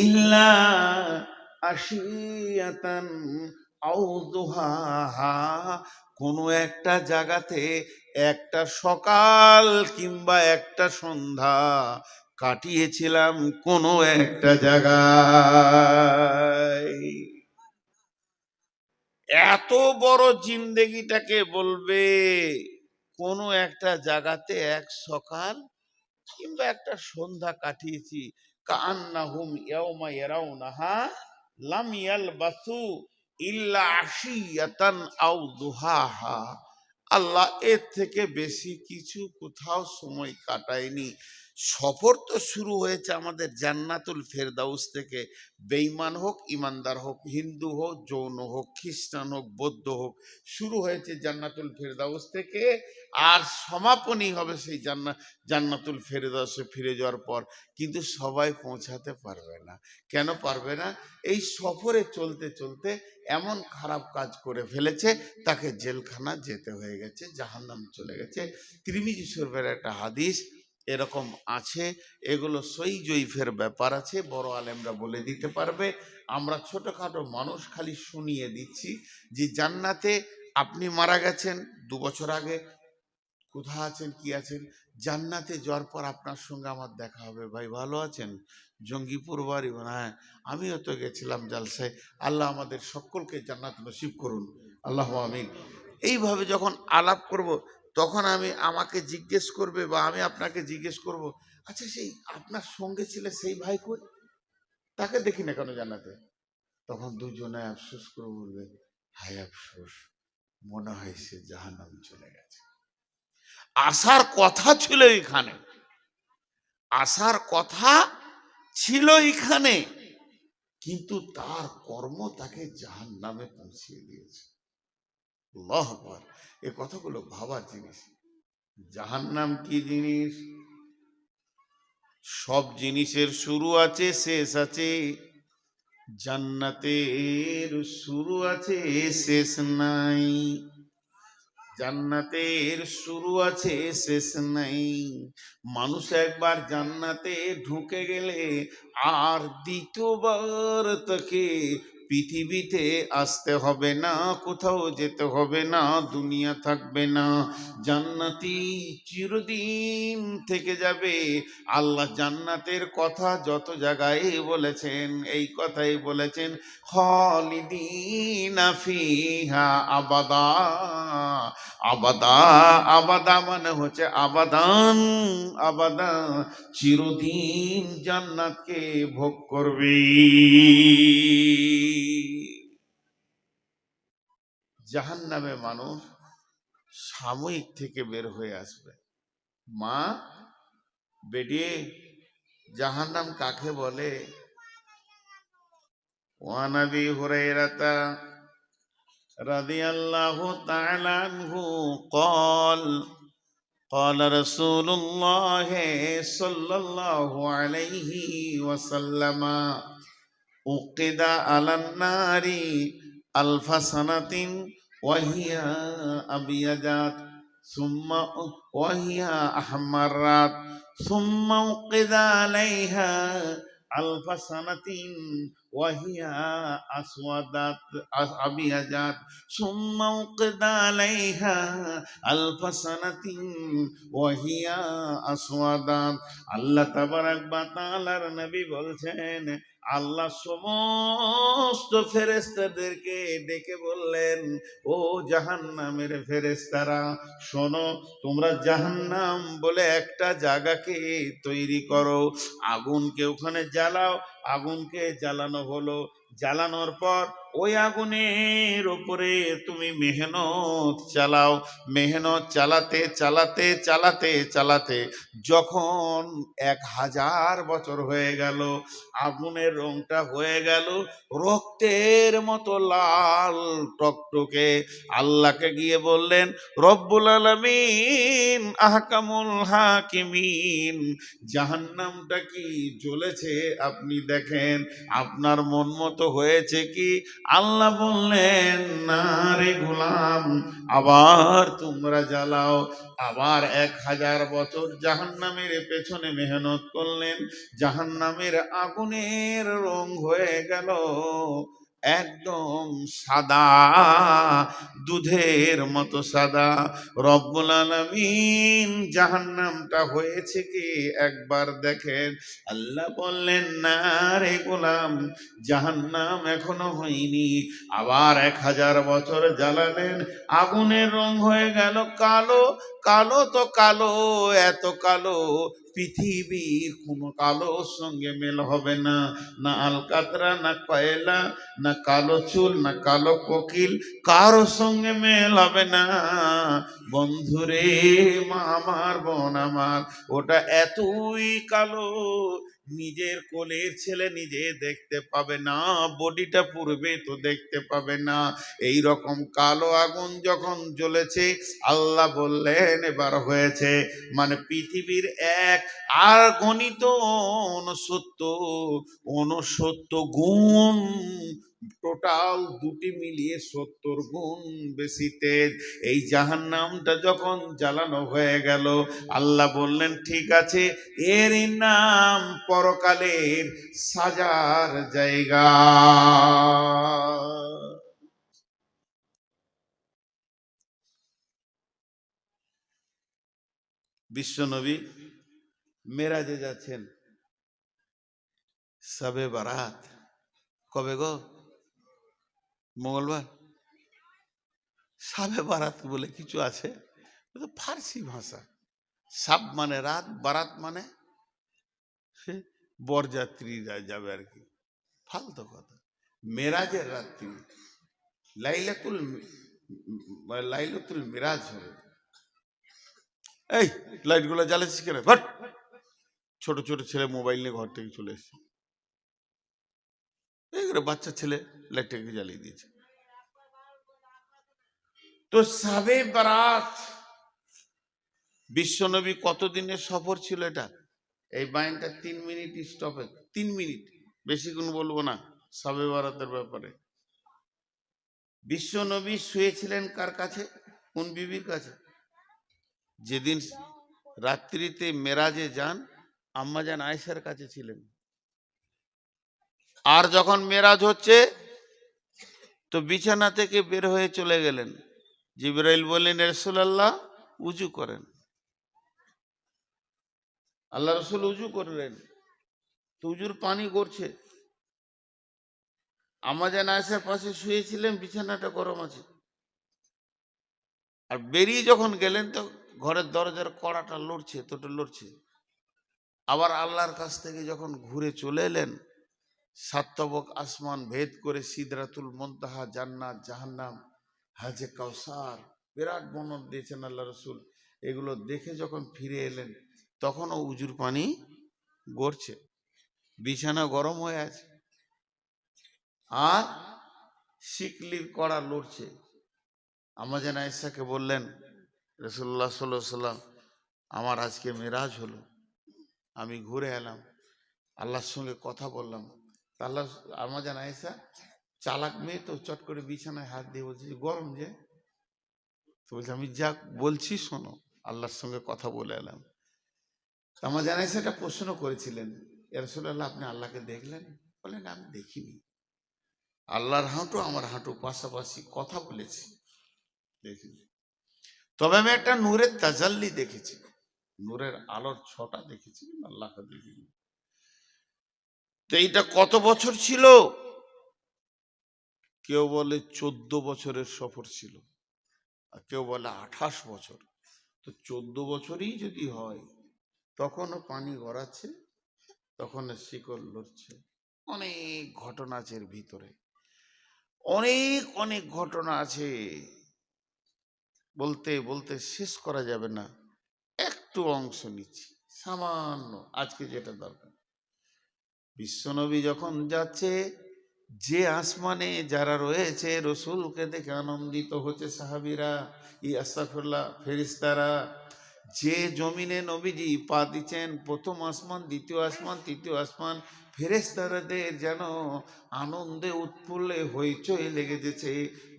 ইল্লা আশিয়াতান আও দুহাহা, কোনো একটা জায়গাতে একটা সকাল কিংবা একটা সন্ধ্যা কাটিয়েছিলাম কোনো একটা জায়গায়। এত বড় জিন্দেগিটাকে বলবে কোনো একটা জায়গাতে এক সকাল কিংবা একটা সন্ধ্যা কাটিয়েছি। কান্নাহুম ইয়াওমা ইয়ারাউনাহা লাম ইয়ালবাসু ইল্লা আশিয়াতান আও দুহাহা। আল্লাহ এর থেকে বেশি কিছু কোথাও সময় কাটায়নি। সফর তো শুরু হয়েছে আমাদের জান্নাতুল ফেরদাউস থেকে। বেঈমান হোক ইমানদার হোক, হিন্দু হোক জৈন হোক খ্রিস্টান হোক বৌদ্ধ হোক, শুরু হয়েছে জান্নাতুল ফেরদাউস থেকে। আর সমাপনী হবে সেই জান্নাতুল ফেরদাউসে ফিরে যাওয়ার পর। কিন্তু সবাই পৌঁছাতে পারবে না। কেন পারবে না? এই সফরে চলতে চলতে এমন খারাপ কাজ করে ফেলেছে, তাকে জেলখানা যেতে হয়ে গেছে, জাহান্নাম চলে গেছে। তিরমিজি শরীফের একটা হাদিস এরকম আছে। এগুলো সই জয়ীফের ব্যাপার আছে, বড় আলেমরা বলে দিতে পারবে। আমরা ছোটখাটো মানুষ খালি শুনিয়ে দিচ্ছি যে জান্নাতে আপনি মারা গেছেন 2 বছর আগে, কোথায় আছেন কি আছেন, জান্নাতে যাওয়ার পর আপনার সঙ্গে আমার দেখা হবে। ভাই ভালো আছেন? জঙ্গিপুর বাড়ি? হ্যাঁ, আমিও তো গেছিলাম জালসায়। আল্লাহ আমাদের সকলকে জান্নাত নসিব করুন, আল্লাহ আমিন। এইভাবে যখন আলাপ করব, তখন আমাকে জিজ্ঞেস করবে বা আমি আপনাকে জিজ্ঞেস করব, আচ্ছা সেই আপনার সঙ্গে ছিল সেই ভাই কই, তাকে দেখি না কেন জান্নাতে? তখন দুজনে আফসোস করে বলবে, হায় আফসোস, মনে হয় সে জাহান্নাম চলে গেছে। আসার কথা ছিল এখানে, আসার কথা ছিল এখানে, কিন্তু তার কর্ম তাকে জাহান্নামে পৌঁছিয়ে দিয়েছে। আল্লাহু আকবার। এই কথাগুলো ভাবার জিনিস। জাহান্নাম কি জিনিস? সব জিনিসের শুরু আছে, শেষ আছে। জান্নাতের শুরু আছে, শেষ নাই। জান্নাতের শুরু আছে, শেষ নাই। মানুষ একবার জান্নাতে ঢুকে গেলে আর দ্বিতীয়বার তাকে পৃথিবীতে আসতে হবে না, কোথাও যেতে হবে না, দুনিয়া থাকবে না। জান্নাতি চিরদিন থেকে যাবে। আল্লাহ জান্নাতের কথা যত জায়গায় বলেছেন, এই কথাই বলেছেন, খালিদিনা ফিহা আবাদা। আবাদা, আবাদা মানে হচ্ছে আবাদান, আবাদা, চিরদিন জান্নাতকে ভোগ করবে। জাহান্নামে মানুষ সাময়িক থেকে বের হয়ে আসবে। মা বেরিয়ে, জাহান্নাম কাকে বলে? ওয়ান আবি হুরায়রাতা রাদিয়াল্লাহু তাআলা আনহু قال قال رسول الله صلى الله عليه وسلم أوقد على النار 1000 سنة وهي أبيضات ثم وهي أحمرات ثم أوقد عليها 1000 سنة وهي أسودات أبيضات ثم أوقد عليها 1000 سنة وهي أسودات। আল্লাহ তাবারাক ওয়া তাআলার নবী বলছেন, আল্লাহ সমস্ত ফেরেশতাদেরকে ডেকে বললেন, ও জাহান্নামের ফেরেশতারা, শোনো, তোমরা জাহান্নাম বলে একটা জায়গাকে তৈরি করো, আগুনকে ওখানে জ্বালাও। আগুনকে জ্বালানো হলো, জ্বালানোর পর ওই আগুনের উপরে তুমি মেহনত চালাও। মেহনত চালাতে চালাতে চালাতে চালাতে যখন 1000 বছর হয়ে গেল, আগুনের রংটা হয়ে গেল রক্তের মতো লাল টকটকে। আল্লাহকে গিয়ে বললেন, রব্বুল আলামিন, আহকামুল হাকিমিন, জাহান্নামটা কি জ্বলেছে আপনি দেখেন, আপনার মন মতো হয়েছে কি? আল্লাহ বললেন, না রে গোলাম, আবার তোমরা জ্বালাও। আবার 1000 বছর জাহান্নামের পেছনে মেহনত করলেন, জাহান্নামের আগুনের রং হয়ে গেল একদম সাদা, দুধের মতো সাদা। রব্বুল আলামিন, জাহান্নামটা হয়েছে কি একবার দেখেন। আল্লাহ বললেন, না রে গোলাম, জাহান্নাম এখনো হয়নি। আবার 1000 বছর জ্বালালেন, আগুনের রং হয়ে গেল কালো, কালো তো কালো, এত কালো পৃথিবীর কোনো কালোর সঙ্গে মেল হবে না, না আলকাতরা, না কয়লা, না কালো চুল, না কালো কোকিল, কারো সঙ্গে মেল হবে না। বন্ধুরে, মা আমার, বোন আমার, ওটা এতই কালো নিজের কোলের ছেলে নিজে দেখতে পাবে না, বডিটা পূর্বে তো দেখতে পাবে না। এই রকম কালো আগুন যখন জ্বলেছে, আল্লাহ বললেন এবার হয়েছে, মানে পৃথিবীর এক আর গণিত 69 গুণ, টোটাল দুটি মিলিয়ে 70 গুণ বেশি তেজ। এই জাহান্নামটা যখন জ্বালানো হয়ে গেল, আল্লাহ বললেন ঠিক আছে, এর নাম পরকালের সাজার জায়গা। বিশ্বনবী মেরাজে যাচ্ছেন, শবে বারাত কবে গো? মঙ্গলবার। শবে বারাত বলে কিছু আছে, ফার্সি ভাষা। সাব মানে রাত, বারাত মানে বরযাত্রীরা যাবে আর কি, ফালতু কথা। মেরাজের রাত্রি, লাইলাতুল মিরাজ হবে। এই লাইটগুলো জ্বালাচ্ছিস কেন? ভাট! ছোট ছোট ছেলে মোবাইল নিয়ে ঘর থেকে চলে এসছে, এইগুলো বাচ্চা ছেলে লাইটটাকে জ্বালিয়ে দিয়েছে। তো শবে বারাত, বিশ্বনবী কতদিনের সফর ছিল এটা? এই বাইনটা 3 মিনিট স্টপে, 3 মিনিট, বেশিক্ষণ বলবো না শবে বারাতের ব্যাপারে। বিশ্বনবী শুয়েছিলেন কার কাছে? কোন বিবির কাছে? যেদিন রাত্রিতে মেরাজে যান, আম্মাজান আয়েশার কাছে ছিলেন। আর যখন মেরাজ হচ্ছে তো বিছানা থেকে বের হয়ে চলে গেলেন, জিবরাইল বললেন রাসূলুল্লাহ উজু করেন। আল্লাহ রসুল উজু করলেন, তো উজুর পানি গড়ছে। আম্মাজান আয়েশার পাশে শুয়েছিলেন, বিছানাটা গরম আছে। আর বেরিয়ে যখন গেলেন তো ঘরের দরজার কড়াটা লড়ছে, তোটা লড়ছে। আবার আল্লাহর কাছ থেকে যখন ঘুরে চলে এলেন, 7 তবক আসমান ভেদ করে সিদরাতুল মুনতাহা, জান্নাত, জাহান্নাম, হাজে কাউসার, বিরাট বর্ণনা দিয়েছেন আল্লাহ রসুল। এগুলো দেখে যখন ফিরে এলেন, তখনও উজুর পানি গড়ছে, বিছানা গরম হয়ে আছে, আর শিকলির কড়া লড়ছে। আম্মাজান আয়েশাকে বললেন রাসূলুল্লাহ সাল্লাল্লাহু আলাইহি ওয়াসাল্লাম, আমার আজকে মেরাজ হলো, আমি ঘুরে এলাম, আল্লাহর সঙ্গে কথা বললাম। আল্লাহ, আম্মাজান আয়েশা চালাক মেয়ে তো, চট করে বিছানায় হাত দিয়ে বলছে গরম যে, তো বলছে আমি যা বলছি শোনো, আল্লাহর সঙ্গে কথা বলে এলাম। আম্মাজান আয়েশা একটা প্রশ্ন করেছিলেন, ইয়া রাসূলুল্লাহ আপনি আল্লাহকে দেখলেন? বলেন আমি দেখিনি, আল্লাহর হাঁটু আমার হাঁটু পাশাপাশি, কথা বলেছি, দেখিনি। তবে আমি একটা নূরের তাজাল্লি দেখেছি, নূরের আলোর ছটা দেখেছি, আল্লাহকে দেখিনি। তো এইটা কত বছর ছিল? কেউ বলে 14 বছরের সফর ছিল, আর কেউ বলে 28 বছর। তো 14 বছরই যদি হয়, তখনও পানি গড়াচ্ছে, তখন শিকল লড়ছে। অনেক ঘটনা আছে এর ভিতরে, অনেক অনেক ঘটনা আছে, বলতে বলতে শেষ করা যাবে না। একটু অংশ নিচ্ছি সামান্য, আজকে যেটা দরকার। বিশ্বনবী যখন যাচ্ছে, যে আসমানে যারা রয়েছে রসুলকে দেখে আনন্দিত হচ্ছে সাহাবীরা, আস্তাগফিরুল্লাহ, ফেরেশতারা। যে জমিনে নবীজি পা দিচ্ছেন, প্রথম আসমান, দ্বিতীয় আসমান, তৃতীয় আসমান, ফেরেশতাদের যেন আনন্দে উৎফুল্লে হইচই লেগে যেছে।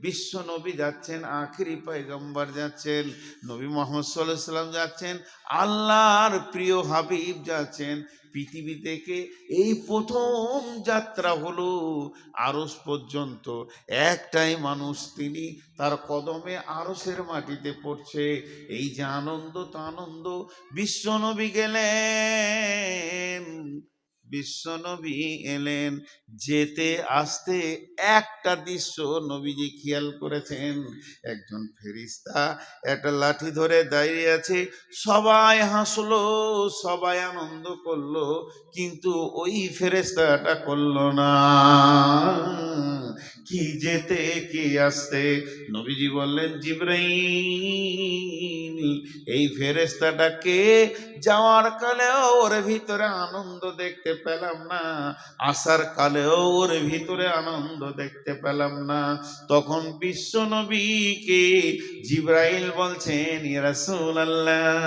বিশ্ব নবী যাচ্ছেন, আখিরি পয়গম্বর যাচ্ছেন, নবী মুহাম্মদ সাল্লাল্লাহু আলাইহি সাল্লাম যাচ্ছেন, আল্লাহর প্রিয় হাবিব যাচ্ছেন। পৃথিবী থেকে এই প্রথম যাত্রা হলো আরশ পর্যন্ত, একটাই মানুষ, তিনি তার কদমে আরশের মাটিতে পড়ছে। এই যে আনন্দ, তো আনন্দ। বিশ্বনবী গেলেন বিশ্ব নবী এলেন। যেতে আসতে একটা দৃশ্য নবীজি খেয়াল করেছেন, একজন ফেরেশতা একটা লাঠি ধরে দাঁড়িয়ে আছে। সবাই হাসলো, সবাই আনন্দ করলো, কিন্তু ওই ফেরেশতাটা করলো না। কি যেতে কি আসতে? নবীজি বললেন, জিবরাইল, এই ফেরেশতাটাকে যাওয়ার কালেও ওর ভিতরে আনন্দ দেখতে পেলাম না, আসার কালেও ওর ভিতরে আনন্দ দেখতে পেলাম না। তখন বিশ্ব নবীকে জিবরাইল বলছেন, ইয়া রাসূলুল্লাহ,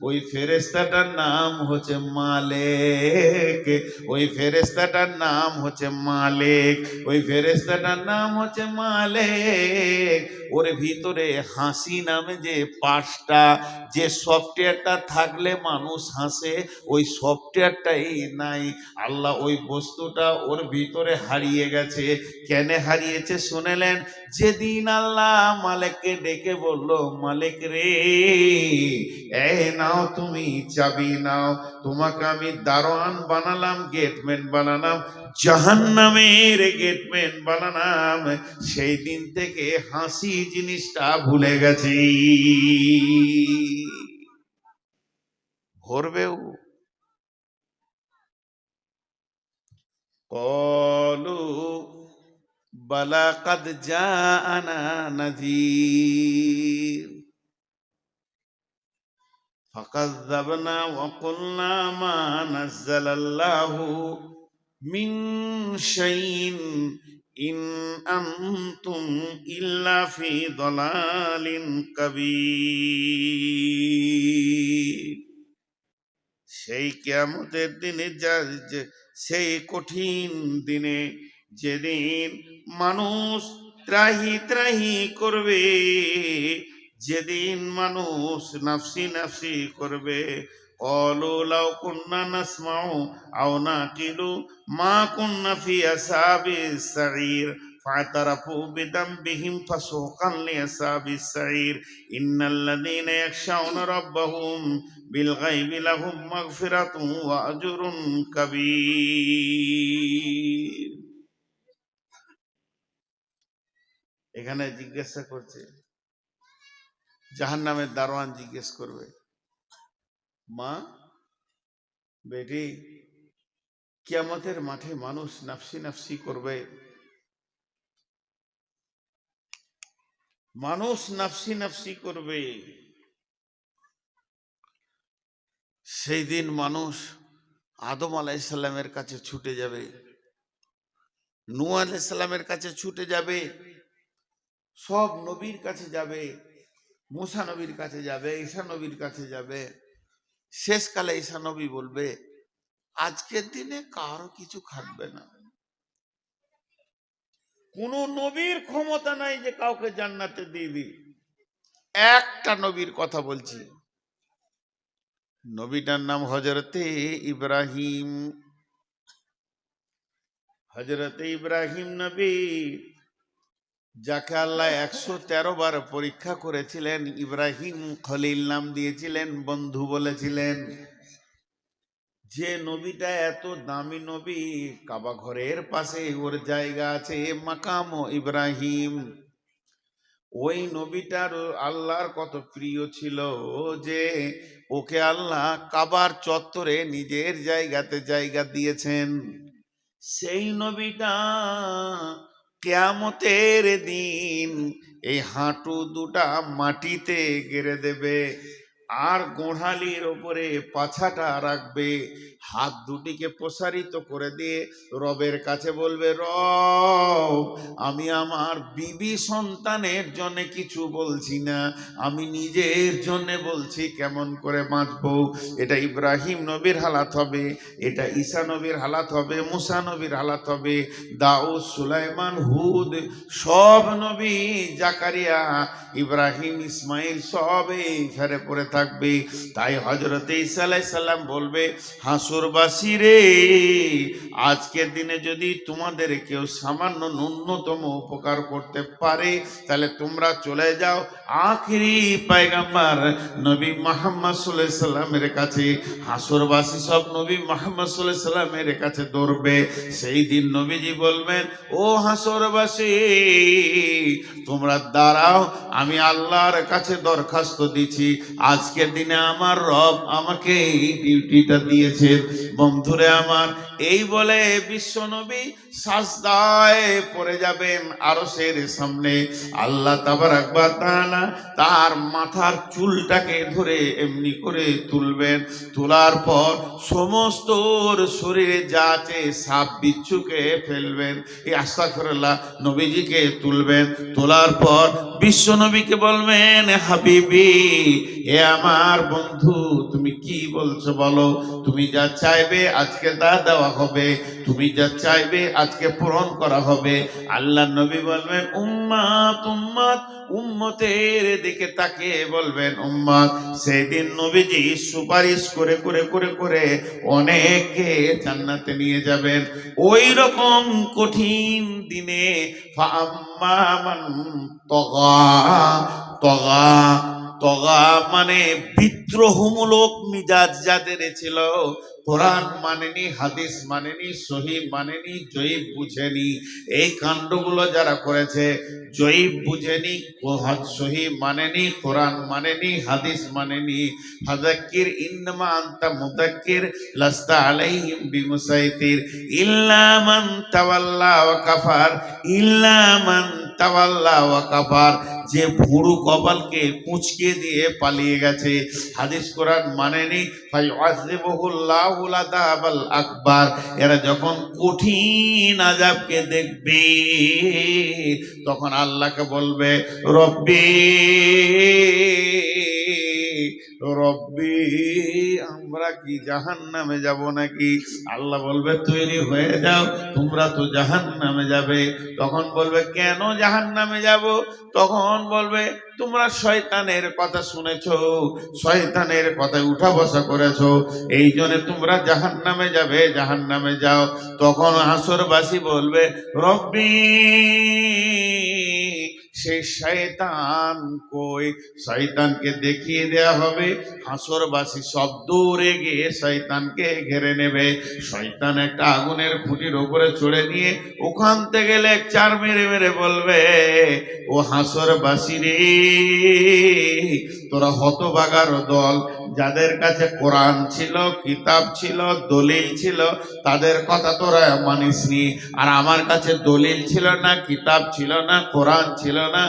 ওই ফেরেশতাটার নাম হচ্ছে মালিক, ওই ফেরেশতাটার নাম হচ্ছে মালিক, ওই ফেরেশতাটার নাম হচ্ছে মালিক। ওর ভিতরে হাসি নামে যে পাঁচটা, যে সফটওয়্যারটা থাকলে মানুষ হাসে, ওই সফটওয়্যারটাই নাই। আল্লাহ ওই বস্তুটা ওর ভিতরে হারিয়ে গেছে। কেন হারিয়েছে শুনেলেন? যেদিন আল্লাহ মালিককে ডেকে বলল, মালিক রে, এই নাও তুমি চাবি নাও, তোমাকে আমি দারোয়ান বানালাম, গেটম্যান বানালাম, জাহান্নামের গেটম্যান বানালাম, সেই দিন থেকে হাসি জিনিসটা ভুলে গেছি। ভরবেও। কলু বালা কাদ জাআনা নাযীর ফাকাযযাবনা ওয়া কুলনা মা নাযালাল্লাহু মিন শাইইন ইন আনতুম ইল্লা ফি দালালিন কাবীর। সেই কিয়ামতের দিনে, সেই কঠিন দিনে, যেদিন মানুষ ত্রাহি ত্রাহি করবে, যেদিন মানুষ নাফসি নাফসি করবে, قالوا لو كنا نسمع أو نعقل ما كنا في أصحاب السعير فاعترفوا بذنبهم فسوقا لأصحاب السعير إن الذين يخشون ربهم بالغيب لهم مغفرة وأجر كبير। এখানে জিজ্ঞাসা করছে, জাহান্নামের দারোয়ান জিজ্ঞেস করবে, মা বেটি, কিয়ামতের মাঠে মানুষ নাফসি নাফসি করবে, মানুষ নাফসি নাফসি করবে। সেই দিন মানুষ আদম আলাইহিস সালামের কাছে ছুটে যাবে, নূহ আলাইহিস সালামের কাছে ছুটে যাবে, সব নবীর কাছে যাবে, মুসা নবীর কাছে যাবে, ঈসা নবীর কাছে যাবে। শেষকালে ঈসা নবী বলবে, আজকের দিনে কারো কিছু খাটবে না। কোন নবীর ক্ষমতা নাই যে কাউকে জান্নাতে দিয়ে দিই। একটা নবীর কথা বলছি, নবীটার নাম হযরতে ইব্রাহিম। হযরতে ইব্রাহিম নবী, যাকে আল্লাহ 113 বার পরীক্ষা করেছিলেন, ইব্রাহিম খলিল নাম দিয়েছিলেন, বন্ধু বলেছিলেন। যে নবীটা এত দামি নবী, কাবা ঘরের পাশে ওর জায়গা আছে, মাকাম ইব্রাহিম। ওই নবীটার আল্লাহর কত প্রিয় ছিল যে ওকে আল্লাহ কাবার চত্বরে নিজের জায়গাতে জায়গা দিয়েছেন। সেই নবীটা কিয়ামতের দিন এই হাঁটু দুটা মাটিতে গেড়ে দেবে, আর গোড়ালির ওপরে পাছাটা রাখবে, হাত দুটিকে প্রসারিত করে দিয়ে রবের কাছে বলবে, রব, আমি আমার বিবি সন্তানের জন্য কিছু বলছি না, আমি নিজের জন্য বলছি কেমন করে বাঁচবো। এটা ইব্রাহিম নবীর হালাত হবে, এটা ঈসা নবীর হালাত হবে, মুসা নবীর হালাত হবে, দাউদ, সুলাইমান, হুদ, সব নবী, জাকারিয়া, ইব্রাহিম, ইসমাইল, সব এই ঘরে পড়ে থাকবে। তাই হযরত ঈসা আলাইহিস সালাম বলবে, হাসর হাসরবাসী রে, আজকের দিনে যদি তোমাদের কেউ সামান্য ন্যূনতম উপকার করতে পারে, তাহলে তোমরা চলে যাও আখিরি পয়গম্বর নবী মুহাম্মদ সাল্লাল্লাহু আলাইহি সাল্লামের কাছে। হাসরবাসী সব নবী মুহাম্মদ সাল্লাল্লাহু আলাইহি সাল্লামের কাছে দৌড়বে। সেই দিন নবীজি বলবেন, ও হাসরবাসী, তোমরা দাঁড়াও, আমি আল্লাহর কাছে দরখাস্ত দিচ্ছি। আজকের দিনে আমার রব আমাকে এই ডিউটিটা দিয়েছে। বন্ধুরে আমার, এই বলে বিশ্বনবী সাজদায় পড়ে যাবেন আরশের সামনে। আল্লাহ তাবারাক ওয়া তাআলা তার মাথার চুলটাকে ধরে এমনি করে তুলবেন। তোলার পর সমস্ত শরীরে যা আছে সাপ বিচ্ছুকে ফেলবেন। এই আস্তাগফিরুল্লাহ, নবীজিকে তুলবেন। তোলার পর বিশ্ব নবীকে বলবেন, হাবিবি, এ আমার বন্ধু, তুমি কি বলছো বলো। তুমি যা চাইবে আজকে তা দেওয়া হবে, তুমি যা চাইবে আজকে পূরণ করা হবে। আল্লাহ নবী বলবেন, উম্মাত উম্মাত, উম্মতের দিকে তাকিয়ে বলবেন উম্মাত। সেদিন নবীজি সুপারিশ করে করে করে করে অনেককে জান্নাতে নিয়ে যাবেন। ওই রকম কঠিন দিনে ফাআম্মা মান তগা, তগা, তগা মানে বিদ্রোহমূলক মিজাজ যাদের ছিল, কোরআন মানেনি, হাদিস মানেনি, সহি মানেনি, জয়ীব বুঝেনি, এই কাণ্ডগুলো যারা করেছে, জয়ীব বুঝেনি, সহি মানেনি, কোরআন মানেনি, হাদিস মানেনি, ফাযাক্কির ইন্নামা আনতা মুযাক্কির লাস্তা আলাইহিম বিমুসাইতির ইল্লা মান তাওয়াল্লা ওয়া কাফার, ইল্লা মান তাওয়াল্লা ওয়া কাফার, যে ভুরু কপালকে কুঁচকে দিয়ে পালিয়ে গেছে, হাদিস কোরআন মানেনি, ফায়ুআযিবুহুল্লাহুল আযাবাল আকবার। এরা যখন কঠিন আযাবকে দেখবে, তখন আল্লাহকে বলবে, রব্বি রব্বি, আমরা কি জাহান্নামে যাব নাকি? আল্লাহ বলবে, তৈরি হয়ে যাও, তোমরা তো জাহান্নামে যাবে। তখন বলবে, কেন জাহান্নামে যাব? তখন বলবে, তোমরা শয়তানের কথা শুনেছো, শয়তানের কথায় উঠা বসা করেছো, এই জন্য তোমরা জাহান্নামে যাবে, জাহান্নামে যাও। তখন হাসরবাসী বলবে, রব্বি, সেই শয়তান কই? শয়তানকে দেখিয়ে দেয়া হবে। হাসরবাসী সব দৌড়ে গিয়ে শয়তানকে ঘেরে নেবে। শয়তান একটা আগুনের খুঁটির উপরে চড়ে নিয়ে ওখান থেকে লেকচার মেরে মেরে বলবে, ও হাসরবাসী রে, তোরা হতভাগার দল, যাদের কাছে কোরআন ছিল, কিতাব ছিল, দলিল ছিল, তাদের কথা তোরা মানিসনি। আর আমার কাছে দলিল ছিল না, কিতাব ছিল না, কোরআন ছিল না,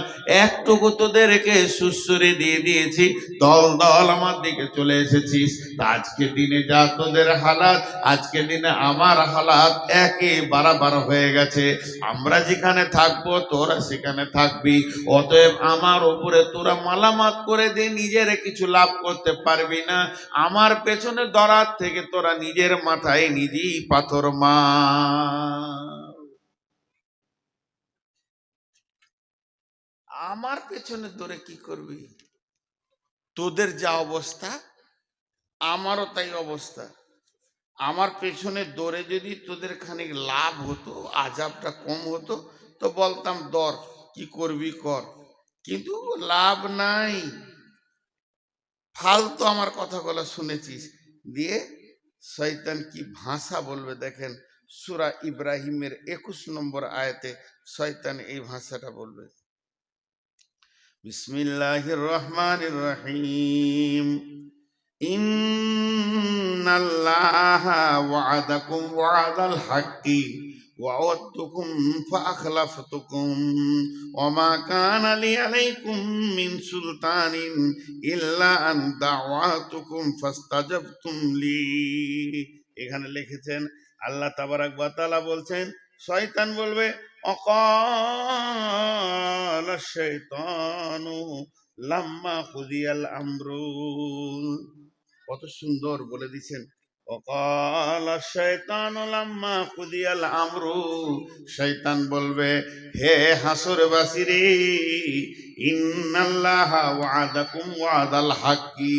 একটুকু তোদেরকে সুসুরি দিয়ে দিয়েছি, দল দল আমার দিকে চলে এসেছিস। তা আজকের দিনে যা তোদের হালাত, আজকের দিনে আমার হালাত একে বারাবার হয়ে গেছে। আমরা যেখানে থাকবো তোরা সেখানে থাকবি, অতএব আমার উপরে তোরা মালামাত করে দিয়ে নিজের কিছু লাভ করতে পারবি না। আমার পেছনে দরার থেকে তোরা নিজের মাথায় নিজেই পাথর মার। আমার পেছনে দৌড়ে কি করবি? তোদের যা অবস্থা আমারও তাই অবস্থা। আমার পেছনে দৌড়ে যদি তোদের খানিক লাভ হতো, আজাবটা কম হতো, তো বলতাম দর, কি করবি কর, কিন্তু লাভ নাই। ফালতু আমার কথাগুলো শুনেছিস। দিয়ে শয়তান কি ভাষা বলবে দেখেন, সূরা ইব্রাহিমের 21 নম্বর আয়াতে শয়তান এই ভাষাটা বলবে, বিসমিল্লাহির রহমানির রহিম, ইন্নাল্লাহা ওয়া'আদাকুম ওয়া'দাল হাক্কি ওয়া'আদতুকুম ফাআখলাফতুকুম ওয়ামা কানা লি আলাইকুম মিন সুলতানিন ইল্লা আন দা'ওয়াতুকুম ফাস্তাজাবতুম লি। এখানে লিখেছেন আল্লাহ তাবারাক ওয়া তাআলা বলছেন, শয়তান বলবে, অকাল শাইতানু লাম্মা কুদিয়াল আমরু। কত সুন্দর বলে দিছেন, ওয়াকালা শাইতানু লাম্মা কুদিয়াল আমরু, শয়তান বলবে, হে হাসরবাসীরে, ইন্নাল্লাহা ওয়াদাকুম ওয়াদাল হাক্কি,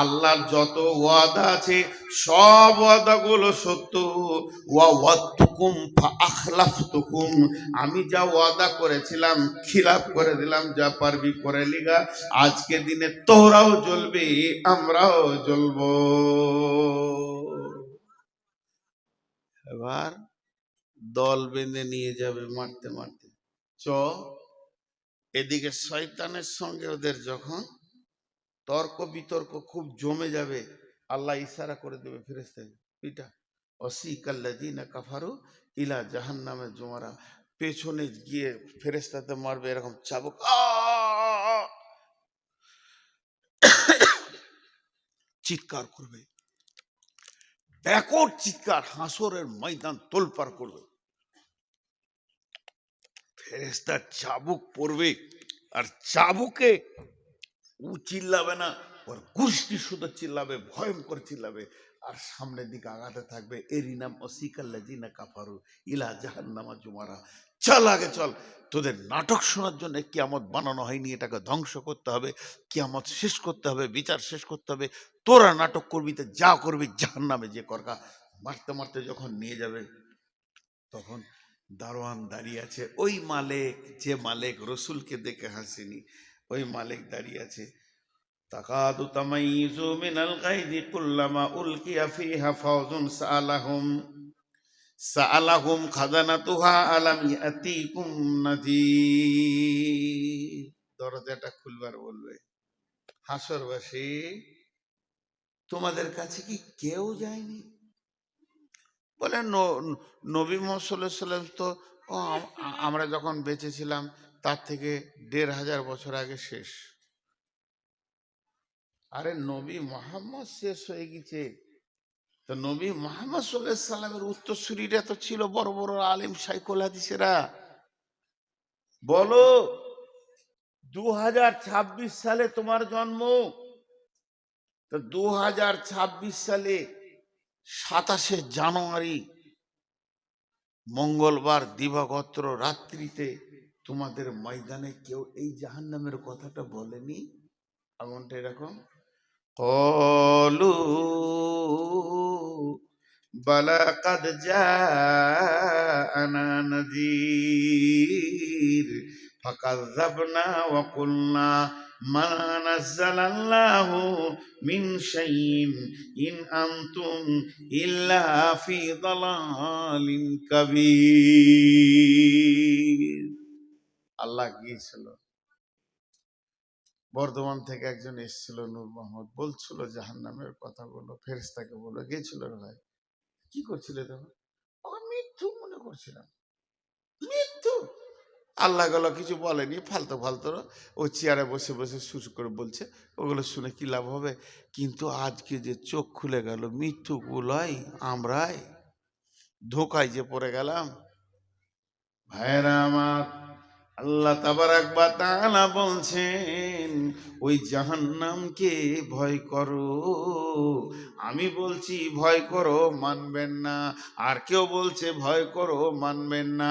আল্লাহর যত ওয়াদা আছে সব ওয়াদাগুলো সত্য। ওয়া ওয়াদতুকুম ফাআখলাফতুকুম, আমি যা ওয়াদা করেছিলাম খিলাফ করে দিলাম, যা পারবি করে লিগা। আজকে দিনে তোরাও জ্বলবি, আমরাও জ্বলবো। এবার দল বেঁধে নিয়ে যাবে মারতে মারতে। চ এদিকে শয়তানের সঙ্গে ওদের যখন তর্ক বিতর্ক খুব জমে যাবে, আল্লাহ ইশারা করে দেবে ফেরেশতাকে, পিটা অসিকাল্লাযিনা কাফারু ইলা জাহান্নামে জুমারা, পেছনে গিয়ে ফেরেশতাতে মারবে এরকম চাবুক, চিৎকার করবে, ব্যাকট চিৎকার, হাসরের ময়দান তোলপাড় করবে। ফেরেশতার চাবুক পড়বে, আর চাবুকে ও চিল্লাবে না, ওর গোষ্ঠী শুধু চিল্লাবে, ভয়ঙ্কর চিল্লাবে, আর সামনের দিকে আগাতে থাকবে। এরই নাম অসিকাল্লাযিনা কাফারু ইলা জাহান্নামা জুমারা। চল আগে চল, তোদের নাটক শোনার জন্য কিয়ামত বানানো হয়নি, এটাকে ধ্বংস করতে হবে, কিয়ামত শেষ করতে হবে, বিচার শেষ করতে হবে। তোরা নাটক করবি তো যা করবি জাহান্নামে যে করকা। মারতে মারতে যখন নিয়ে যাবে, তখন দারোয়ান দাঁড়িয়ে আছে, ওই মালিক, যে মালিক রসুলকে দেখে হাসেনি, ওই মালিক দাঁড়িয়ে আছে। তাকাদু তামাইযু মিনাল গায়জি কুল্লামা উলকিয়া ফিহা ফাওজুন সাআলাহুম খাজানাতুহা আলাম ইয়াতিকুম নাযীর। দরজাটা খুলবার বলবে, হাসরবাসী তোমাদের কাছে কি কেউ যায়নি? বলে নবী মুহাম্মদ সাল্লাল্লাহু আলাইহি সাল্লাম তো আমরা যখন বেঁচে ছিলাম তার থেকে ১৫০০ বছর আগে শেষ। আরে নবী মুহাম্মদ শেষ হয়ে গেছে, তো নবী মুহাম্মদ সাল্লাল্লাহু আলাইহি সাল্লামের উত্তরসূরিরা তো ছিল বড় বড় আলেম শাইখুল হাদিসেরা। বলো 2026 সালে তোমার জন্ম, তো 2026 সালে 27শে জানুয়ারি মঙ্গলবার দিবাগত রাত্রিতে তোমাদের ময়দানে কেউ এই জাহান্নামের কথাটা বলেনি? এমনটা এরকম ক্বালু বালা কাদ জাআনা নাযীর ফাকাযযাবনা ওয়া কুলনা মা নাযালাল্লাহু মিন শাইইন ইন আনতুম ইল্লা ফি দালালিন কাবীর। আল্লাহ গিয়েছিল, বর্ধমান থেকে একজন এসেছিল, নূর মোহাম্মদ, বলছিল জাহান্নামের কথাগুলো, ফেরেশতাকে বলে গিয়েছিল, ভাই কি করছিলে তখন? মৃত্যু মনে করছিলাম, মৃত্যু। আল্লাহ গেল কিছু বলেনি, ফালতু ফালতু ও চেয়ারে বসে বসে শুরু করে বলছে, ওগুলো শুনে কি লাভ হবে? কিন্তু আজকে যে চোখ খুলে গেল, মৃত্যুগুলোই আমরাই ধোকায় যে পড়ে গেলাম। ভাইরা আমার, আল্লাহ তাবারাক ওয়া তাআলা বলছেন ওই জাহান্নামকে ভয় করো। আমি বলছি ভয় করো, মানবেন না। আর কেউ বলছে ভয় করো, মানবেন না।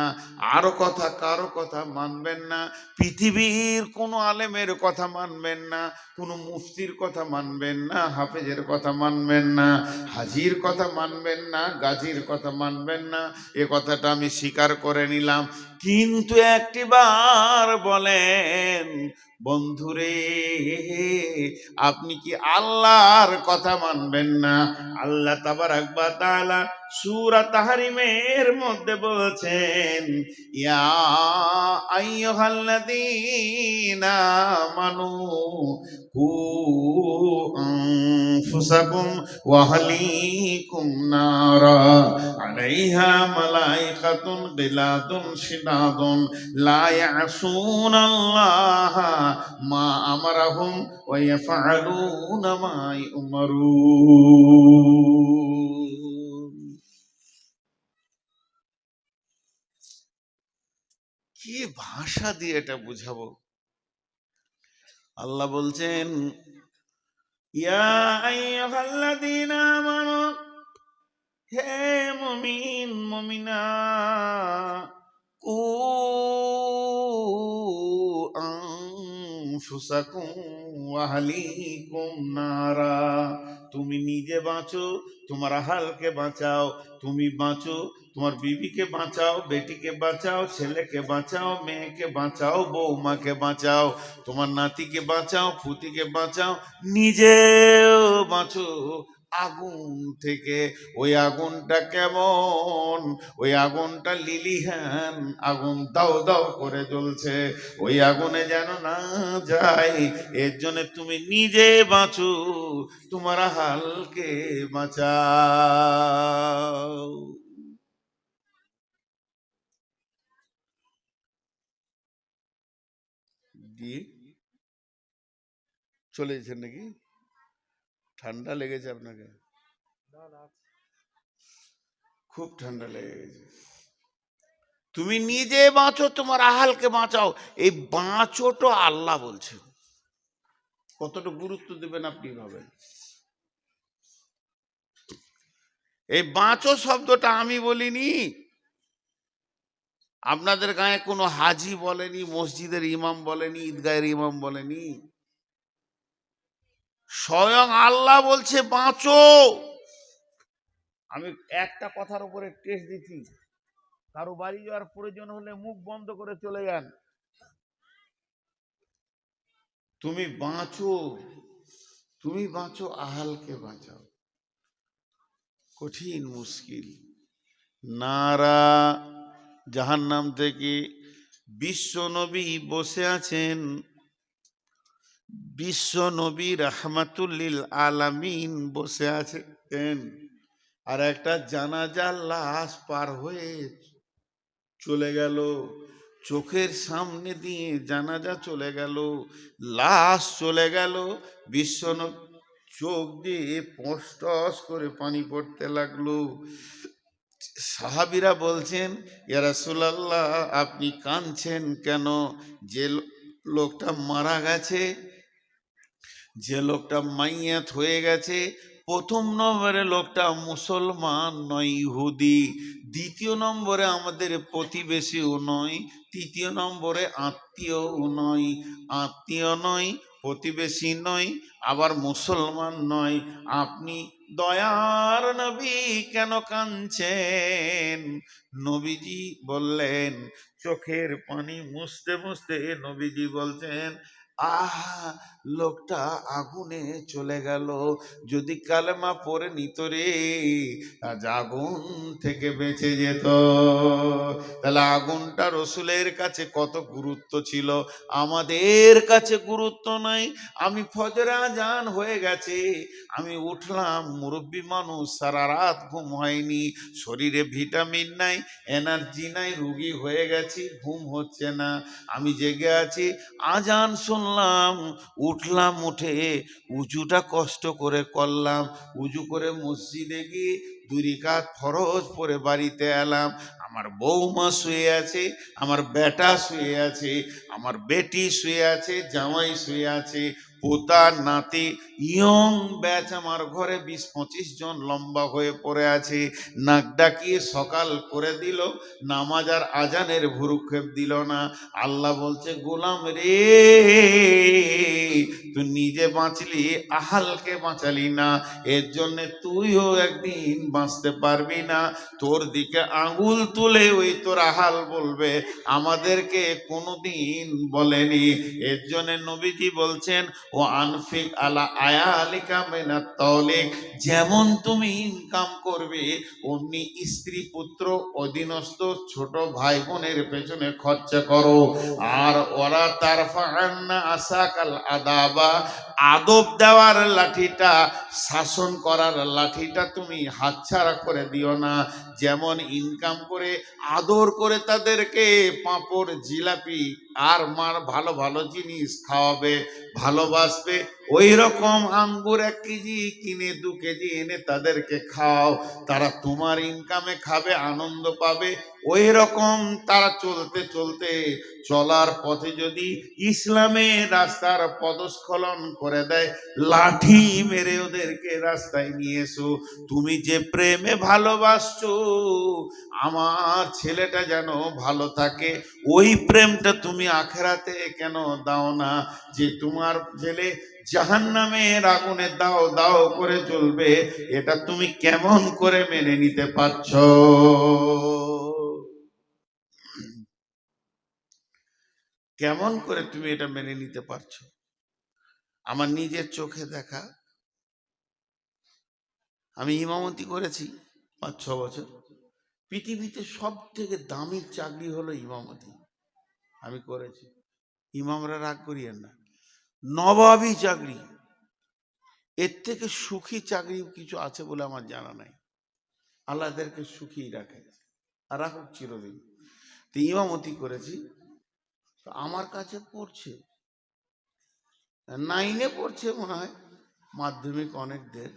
আরো কথা, কারো কথা মানবেন না। পৃথিবীর কোনো আলেমের কথা মানবেন না, কোনো মুফতির কথা মানবেন না, হাফেজের কথা মানবেন না, হাজির কথা মানবেন না, গাজীর কথা মানবেন না। এ কথাটা আমি স্বীকার করে নিলাম। কিন্তু একটিবার বলেন, বন্ধুরে আপনি কি আল্লাহর কথা মানবেন না? আল্লাহ তাবারাক ওয়া তাআলা সূরা তাহরিমের মধ্যে বলছেন, ইয়া আইয়ুহাল্লাযীনা আমানু কু আনফুসাকুম ওয়া আহলিকুম নারা আলাইহা মালাইকাতুন গিলাদুন শিদাদুন লা ইয়াসুনাল্লাহা মা আমারাহুম ওয়া ইয়াফআলুনা মা ইউমারুন। কি ভাষা দিয়ে এটা বুঝাবো? আল্লাহ বলছেন, ইয়া আইয়ুহাল্লাযীনা আমানু হে মুমিন মুমিনা, কু আনফুসাকুম ওয়া আহলিকুম নারা। তুমি নিজে বাঁচো, তোমার আহালকে বাঁচাও, তুমি বাঁচো, তোমার বিবিকে বাঁচাও, বেটিকে বাঁচাও, ছেলেকে বাঁচাও, মেয়েকে বাঁচাও, বৌমাকে বাঁচাও, তোমার নাতিকে বাঁচাও, পুতিকে বাঁচাও, নিজেও বাঁচো আগুন থেকে। ওই আগুনটা কেমন? ওই আগুনটা লিলিহান আগুন, দাও দাও করে জ্বলছে, ওই আগুনে যেন না যায়, এর জন্য তুমি নিজে বাঁচো, তোমার হালকে বাঁচাও। দিয়ে চলে যেছেন নাকি? ঠান্ডা লেগেছে আপনাকে? খুব ঠান্ডা লেগে গেছে। তুমি নিজে বাঁচো, তোমার আহালকে বাঁচাও। এই বাঁচোটা আল্লাহ বলছে, কতটা গুরুত্ব দেবেন আপনি ভাবেন। এই বাঁচো শব্দটা আমি বলিনি, আপনাদের গায়ে কোনো হাজি বলেনি, মসজিদের ইমাম বলেনি, ঈদগাহের ইমাম বলেনি, স্বয়ং আল্লাহ বলছে বাঁচো। আমি একটা কথার উপরে টেস্ট দিচ্ছি, কারো বাড়ি যাওয়ার প্রয়োজন হলে মুখ বন্ধ করে চলে যান। তুমি বাঁচো, তুমি বাঁচো, আহালকে বাঁচাও। কঠিন মুশকিল। নারা, জাহান্নাম থেকে বিশ্ব নবী বসে আছেন, বিশ্ব নবী রাহমাতুল্লিল আলামিন বসে আছেন, আর একটা জানাজার লাশ পার হয়ে চলে গেল, চোখের সামনে দিয়ে জানাজা চলে গেল, লাশ চলে গেল, বিশ্ব চোখ দিয়ে পশটস করে পানি পড়তে লাগলো। সাহাবীরা বলছেন, ইয়া রাসূলুল্লাহ আপনি কাঁদছেন কেন? যে লোকটা মারা গেছে, যে লোকটা মাইয়াত হয়ে গেছে, প্রথম নম্বরে লোকটা মুসলমান নয়, ইহুদি। দ্বিতীয় নম্বরে আমাদের প্রতিবেশীও নয়, তৃতীয় নম্বরে আত্মীয়ও নয়। আত্মীয় নয়, প্রতিবেশী নয়, আবার মুসলমান নয়। আপনি দয়ার নবী কেন কাঁদছেন? নবীজি বললেন, চোখের পানি মুছতে মুছতে নবীজি বলছেন, আহা লোকটা আগুনে চলে গেল, যদি কালেমা পড়ে নিত রে, আজ আগুন থেকে বেঁচে যেত। তাহলে আগুনটা রসুলের কাছে কত গুরুত্ব ছিল, আমাদের কাছে গুরুত্ব নাই। আমি ফজরে আজান হয়ে গেছে, আমি উঠলাম, মুরব্বী মানুষ, সারা রাত ঘুম হয়নি, শরীরে ভিটামিন নাই, এনার্জি নাই, রুগী হয়ে গেছি, ঘুম হচ্ছে না, আমি জেগে আছি, আজান শুনলাম, উঠলাম, উঠে উজুটা কষ্ট করে করলাম, উজু করে মসজিদে গিয়ে 2 রাকাত ফরজ পড়ে বাড়িতে এলাম। আমার বৌমা শুয়ে আছে, আমার বেটা শুয়ে আছে, আমার বেটি শুয়ে আছে, জামাই শুয়ে আছে, পোতা নাতি, ইয়ং ব্যাচ আমার ঘরে 20-25 জন লম্বা হয়ে পড়ে আছে। নাক ডাকিয়ে সকাল করে দিল, নামাজ আর আজানের ভুরুক্ষেপ দিল না। আল্লাহ বলছে, গোলাম রে, তুই নিজে বাঁচলি, আহালকে বাঁচালি না, এর জন্য তুইও একদিন বাঁচতে পারবি না। তোর দিকে আঙ্গুল তুলে ওই তোর আহাল বলবে, আমাদেরকে কোনোদিন বলেনি। এর জন্য নবীজি বলছেন, ও আনফিক আলা আয়ালিকা মিনাত তাওলিক, যেমন তুমি ইনকাম করবে অমনি স্ত্রী পুত্র অধীনস্থ ছোট ভাই বোনের পেছনে খরচা করো। আর ওরা তারফাআন্না আসাকাল আদাবা, আদব দেওয়ার লাঠিটা, শাসন করার লাঠিটা তুমি হাতছাড়া করে দিও না। যেমন ইনকাম করে আদর করে তাদেরকে পাঁপড় জিলাপি আর মার ভালো ভালো জিনিস খাওয়াবে, ভালোবাসবে, ওই রকম আঙ্গুর 1 কেজি কিনে 2 কেজি এনে তাদেরকে খাও, তারা তোমার ইনকামে খাবে, আনন্দ পাবে। ওই রকম তারা চলতে চলতে চলার পথে যদি ইসলামের রাস্তার পদস্খলন করে দেয়, লাঠি মেরে ওদেরকে রাস্তায় নিয়ে এসো। তুমি যে প্রেমে ভালোবাসছো আমার ছেলেটা যেন ভালো থাকে, ওই প্রেমটা তুমি আখেরাতে কেন দাও না? যে তোমার ছেলে জাহান্নামের আগুনে দাও দাও করে জ্বলবে, এটা তুমি কেমন করে মেনে নিতে পারছো? কেমন করে তুমি এটা মেনে নিতে পারছো? আমার নিজের চোখে দেখা, আমি ইমামতি করেছি 5-6 বছর। পৃথিবীতে সব থেকে দামি চাকরি হলো ইমামতি, আমি করেছি। ইমামরা রাগ করিয়েন না, নবাবী চাকরি। এর থেকে সুখী চাকরি কিছু আছে বলে আমার জানা নাই। আল্লাহ এদেরকে সুখী রাখে আর রাখুক চিরদিন। তো ইমামতি করেছি, তো আমার কাছে পড়ছে 9-এ পড়ছে মনে হয়, মাধ্যমিক অনেক দের।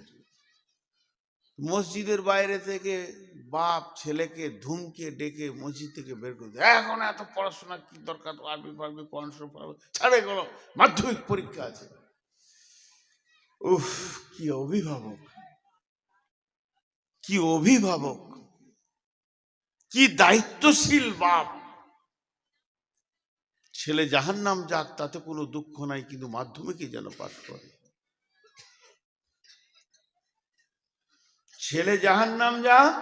মসজিদের বাইরে থেকে বাপ ছেলেকে ধুমকে ডেকে মসজিদ থেকে বের করে দেয়, এখন এত পড়াশোনা কি দরকার, আরবি পারবে, কোরআন শরীফ পড়াবে, ছাড়ে গেল, মাধ্যমিক পরীক্ষা আছে। উফ, কি অভিভাবক, কি অভিভাবক, কি দায়িত্বশীল বাপ। ছেলে জাহান্নাম যাক তাতে কোনো দুঃখ নাই, কিন্তু মাধ্যমিকে যেন পাস করে। ছেলে জাহান্নাম যাক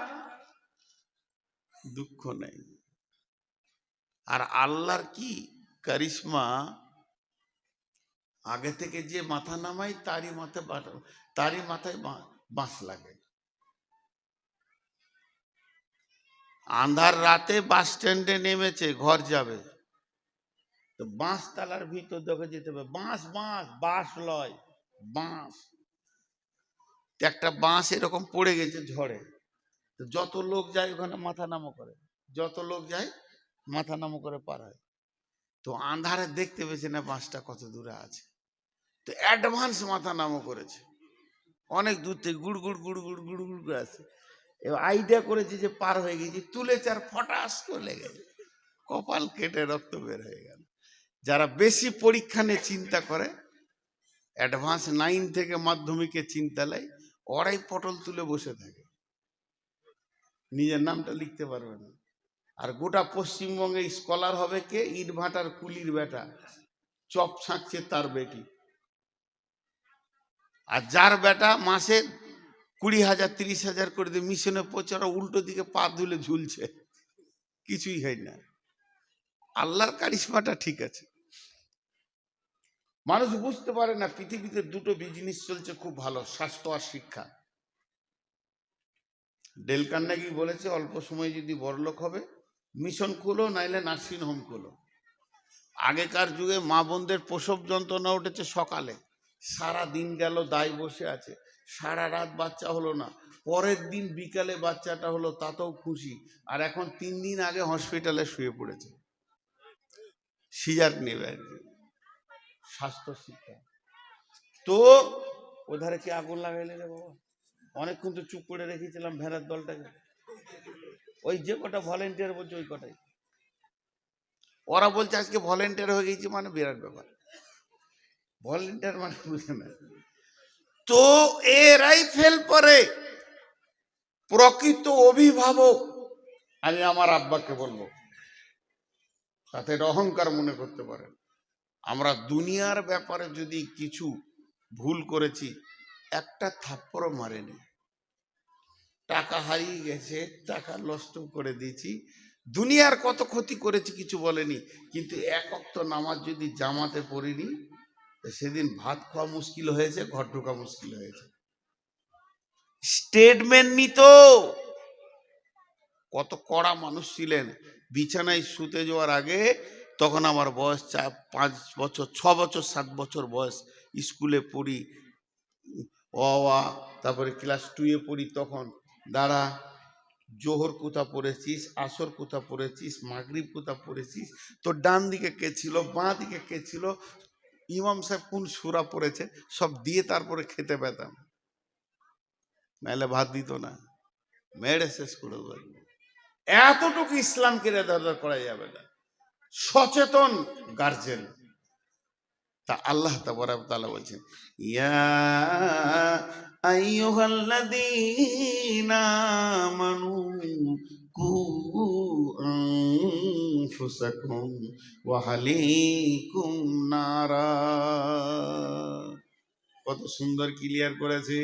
দুঃখ নেই। আর আল্লাহর কি কারিশমা, আগে থেকে যে মাথা নামাই তারই মাথায় বাঁশ লাগে। আন্ধার রাতে বাস স্ট্যান্ডে নেমেছে, ঘর যাবে, তো বাঁশ তালার ভিতর দেখে যেতে হবে, বাঁশ বাঁশ বাঁশ লয় বাঁশ। একটা বাঁশ এরকম পড়ে গেছে ঝড়ে, তো যত লোক যায় ওখানে মাথা নামো করে, যত লোক যায় মাথা নামো করে পার হয়। তো আন্ধারে দেখতে পেয়েছে না বাঁশটা কত দূরে আছে, তো অ্যাডভান্স মাথা নামো করেছে, অনেক দূর থেকে গুড় গুড় গুড় গুড় গুড় গুড় করে আসছে। এবার আইডিয়া করেছে যে পার হয়ে গেছে, তুলেছে আর ফটাস করে লেগে কপাল কেটে রক্ত বের হয়ে গেল। যারা বেশি পরীক্ষা নিয়ে চিন্তা করে, অ্যাডভান্স 9 থেকে মাধ্যমিকে চিন্তা নেয়, ওরাই পটল তুলে বসে থাকে, নিজের নামটা লিখতে পারবে না। আর গোটা পশ্চিমবঙ্গে স্কলার হবে কে? ইট ভাটার কুলির বেটা, চপ ছাঁকছে তার বেটি। আর যার বেটা মাসে 20,000 30,000 করে দিয়ে মিশনে পৌঁছে, ওরা উল্টো দিকে পা ধুলে ঝুলছে, কিছুই হয় না। আল্লাহর কারিশমাটা ঠিক আছে। মানুষ বুঝতে পারে না পৃথিবীতে দুটো বিজনেস চলছে খুব ভালো, স্বাস্থ্য আর শিক্ষা। ডেল কার্নেগি বলেছে অল্প সময় যদি বড়লোক হবে মিশন খুলো, নাইলে নার্সিং হোম খুলো। আগেকার যুগে মা বোনদের প্রসব যন্ত্রণা উঠেছে সকালে, সারা দিন গেল দায় বসে আছে, সারা রাত বাচ্চা হলো না, পরের দিন বিকালে বাচ্চাটা হলো, তাতেও খুশি। আর এখন 3 দিন আগে হসপিটালে শুয়ে পড়েছে, সিজার নেবে আর কি। স্বাস্থ্য শিক্ষা তো ওধারে কি আগুন লাগাইলে রে বাবা? অনেকক্ষণ তো চুপ করে রেখেছিলাম ভেড়ার দলটাকে, ওই যে কটা ভলেন্টিয়ার বলছে ওই কটাই। ওরা বলছে আজকে ভলেন্টিয়ার হয়ে গেছি, মানে বিরাট ব্যাপার। ভলেন্টিয়ার মানে বুঝে না তো, এরাই ফেল করে। প্রকৃত অভিভাবক আমি আমার আব্বাকে বলবো, তাতে অহংকার মনে করতে পারেন। আমরা দুনিয়ার ব্যাপারে যদি কিছু ভুল করেছি, একটা থাপ্পড়ও মারেনি, টাকা হারিয়ে গেছে, টাকা নষ্ট করে দিয়েছি, দুনিয়ার কত ক্ষতি করেছি কিছু বলেনি। কিন্তু 1 ওয়াক্ত নামাজ যদি জামাতে পড়িনি, সেদিন ভাত খাওয়া মুশকিল হয়েছে, ঘর ঢোকা মুশকিল হয়েছে। স্টেটমেন্ট নিত, কত কড়া মানুষ ছিলেন। বিছানায় শুতে যাওয়ার আগে, তখন আমার বয়স 5 বছর 6 বছর 7 বছর বয়স, স্কুলে পড়ি, তারপরে ক্লাস 2-এ পড়ি, তখন দাঁড়া, জোহর কোথা পড়েছিস, আসর কোথা পড়েছিস, মাগরিব কোথা পড়েছিস, তো ডান দিকে কে ছিল, বাঁ দিকে কে ছিল, ইমাম সাহেব কোন সূরা পড়েছে সব দিয়ে তারপরে খেতে পেতাম, নাহলে ভাত দিত না, মেরে শেষ করে দেবে। এতটুকু ইসলামকে রেদারদার করা যাবে না, সচেতন গার্জেন। তা আল্লাহ তাবারক ওয়া তাআলা বলছেন, ইয়া আইয়ুহাল্লাযীনা আমানু কু আনফুসাকুম ওয়া আহলিকুম নারা। কত সুন্দর ক্লিয়ার করেছে।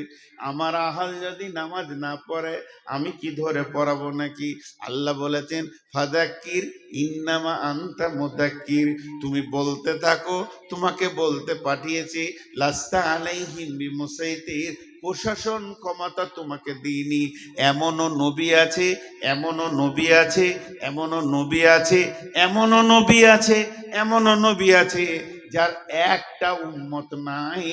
আমার আহাল যদি নামাজ না পড়ে আমি কি ধরে পড়াবো নাকি? আল্লাহ বলেছেন ফাযাক্কির ইন্নামা আনতা মুযাক্কির, তুমি বলতে থাকো, তোমাকে বলতে পাঠিয়েছি। লাস্তা আলাইহিম বিমুসাইতির, প্রশাসন ক্ষমতা তোমাকে দিইনি। এমনও নবী আছে, এমনও নবী আছে, এমনও নবী আছে, এমনও নবী আছে, এমনও নবী আছে যার একটা উম্মত নাই,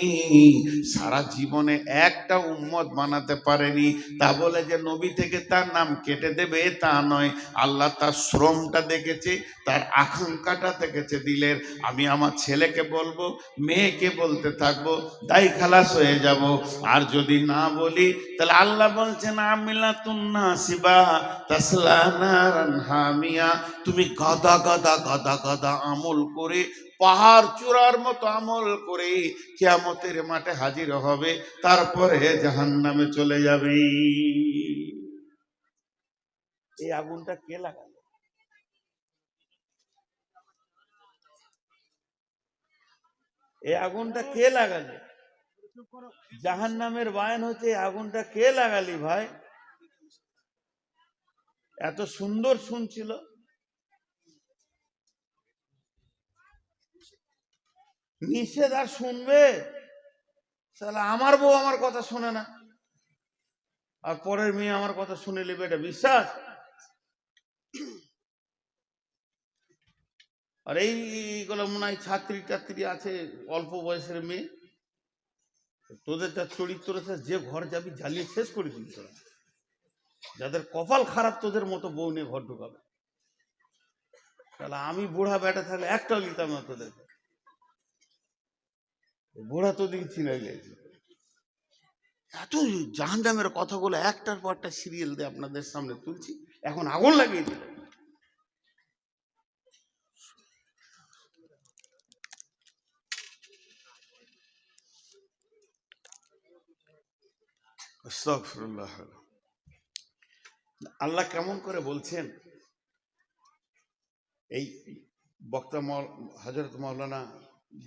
সারা জীবনে একটা উম্মত বানাতে পারেনি। তা বলে যে নবী থেকে তার নাম কেটে দেবে তা নয়। আল্লাহ তার শ্রমটা দেখেছে, তার আকাঙ্ক্ষাটা দেখেছে দিলের। আমি আমার ছেলেকে বলবো, মেয়েকে বলতে থাকবো, দাই খালাস হয়ে যাব। আর যদি না বলি তাহলে আল্লাহ বলছেন আমিলাতুন নাসিবা তাসলা নারান হামিয়া, তুমি গাদা গাদা গাদা গাদা আমল করে, পাহাড় চূড়ার মতো আমল করে কিয়ামতের মাঠে হাজির হবে, তারপরে জাহান্নামে চলে যাবে। এই আগুনটা কে লাগালো? এই আগুনটা কে লাগালো? জাহান্নামের বায়ান হচ্ছে, আগুনটা কে লাগালি ভাই? এত সুন্দর শুনছিল, নিষেধ আর শুনবে? শালা আমার বউ আমার কথা শুনে না, আর পরের মেয়ে আমার কথা শুনে নেবে, এটা বিশ্বাস? আর এইগুলো মনে হয় ছাত্রী টাত্রী আছে, অল্প বয়সের মেয়ে, তোদের যা চরিত্র আছে, যে ঘর যাবি জ্বালিয়ে শেষ করে দিবি তোরা। যাদের কপাল খারাপ তোদের মতো বউ নিয়ে ঘর ঢুকাবে। তাহলে আমি বুড়া বেটা থাকলে একটাও নিতাম না তোদের, বুড়া তোদিকে চিনে গেছে। এত জাহান্নামের কথাগুলো একটার পর একটা সিরিয়াল দিয়ে আপনাদের সামনে তুলছি, এখন আগুন লাগিয়ে দিল। আস্তাগফিরুল্লাহ। আল্লাহ কেমন করে বলছেন, এই বক্তা হযরত মাওলানা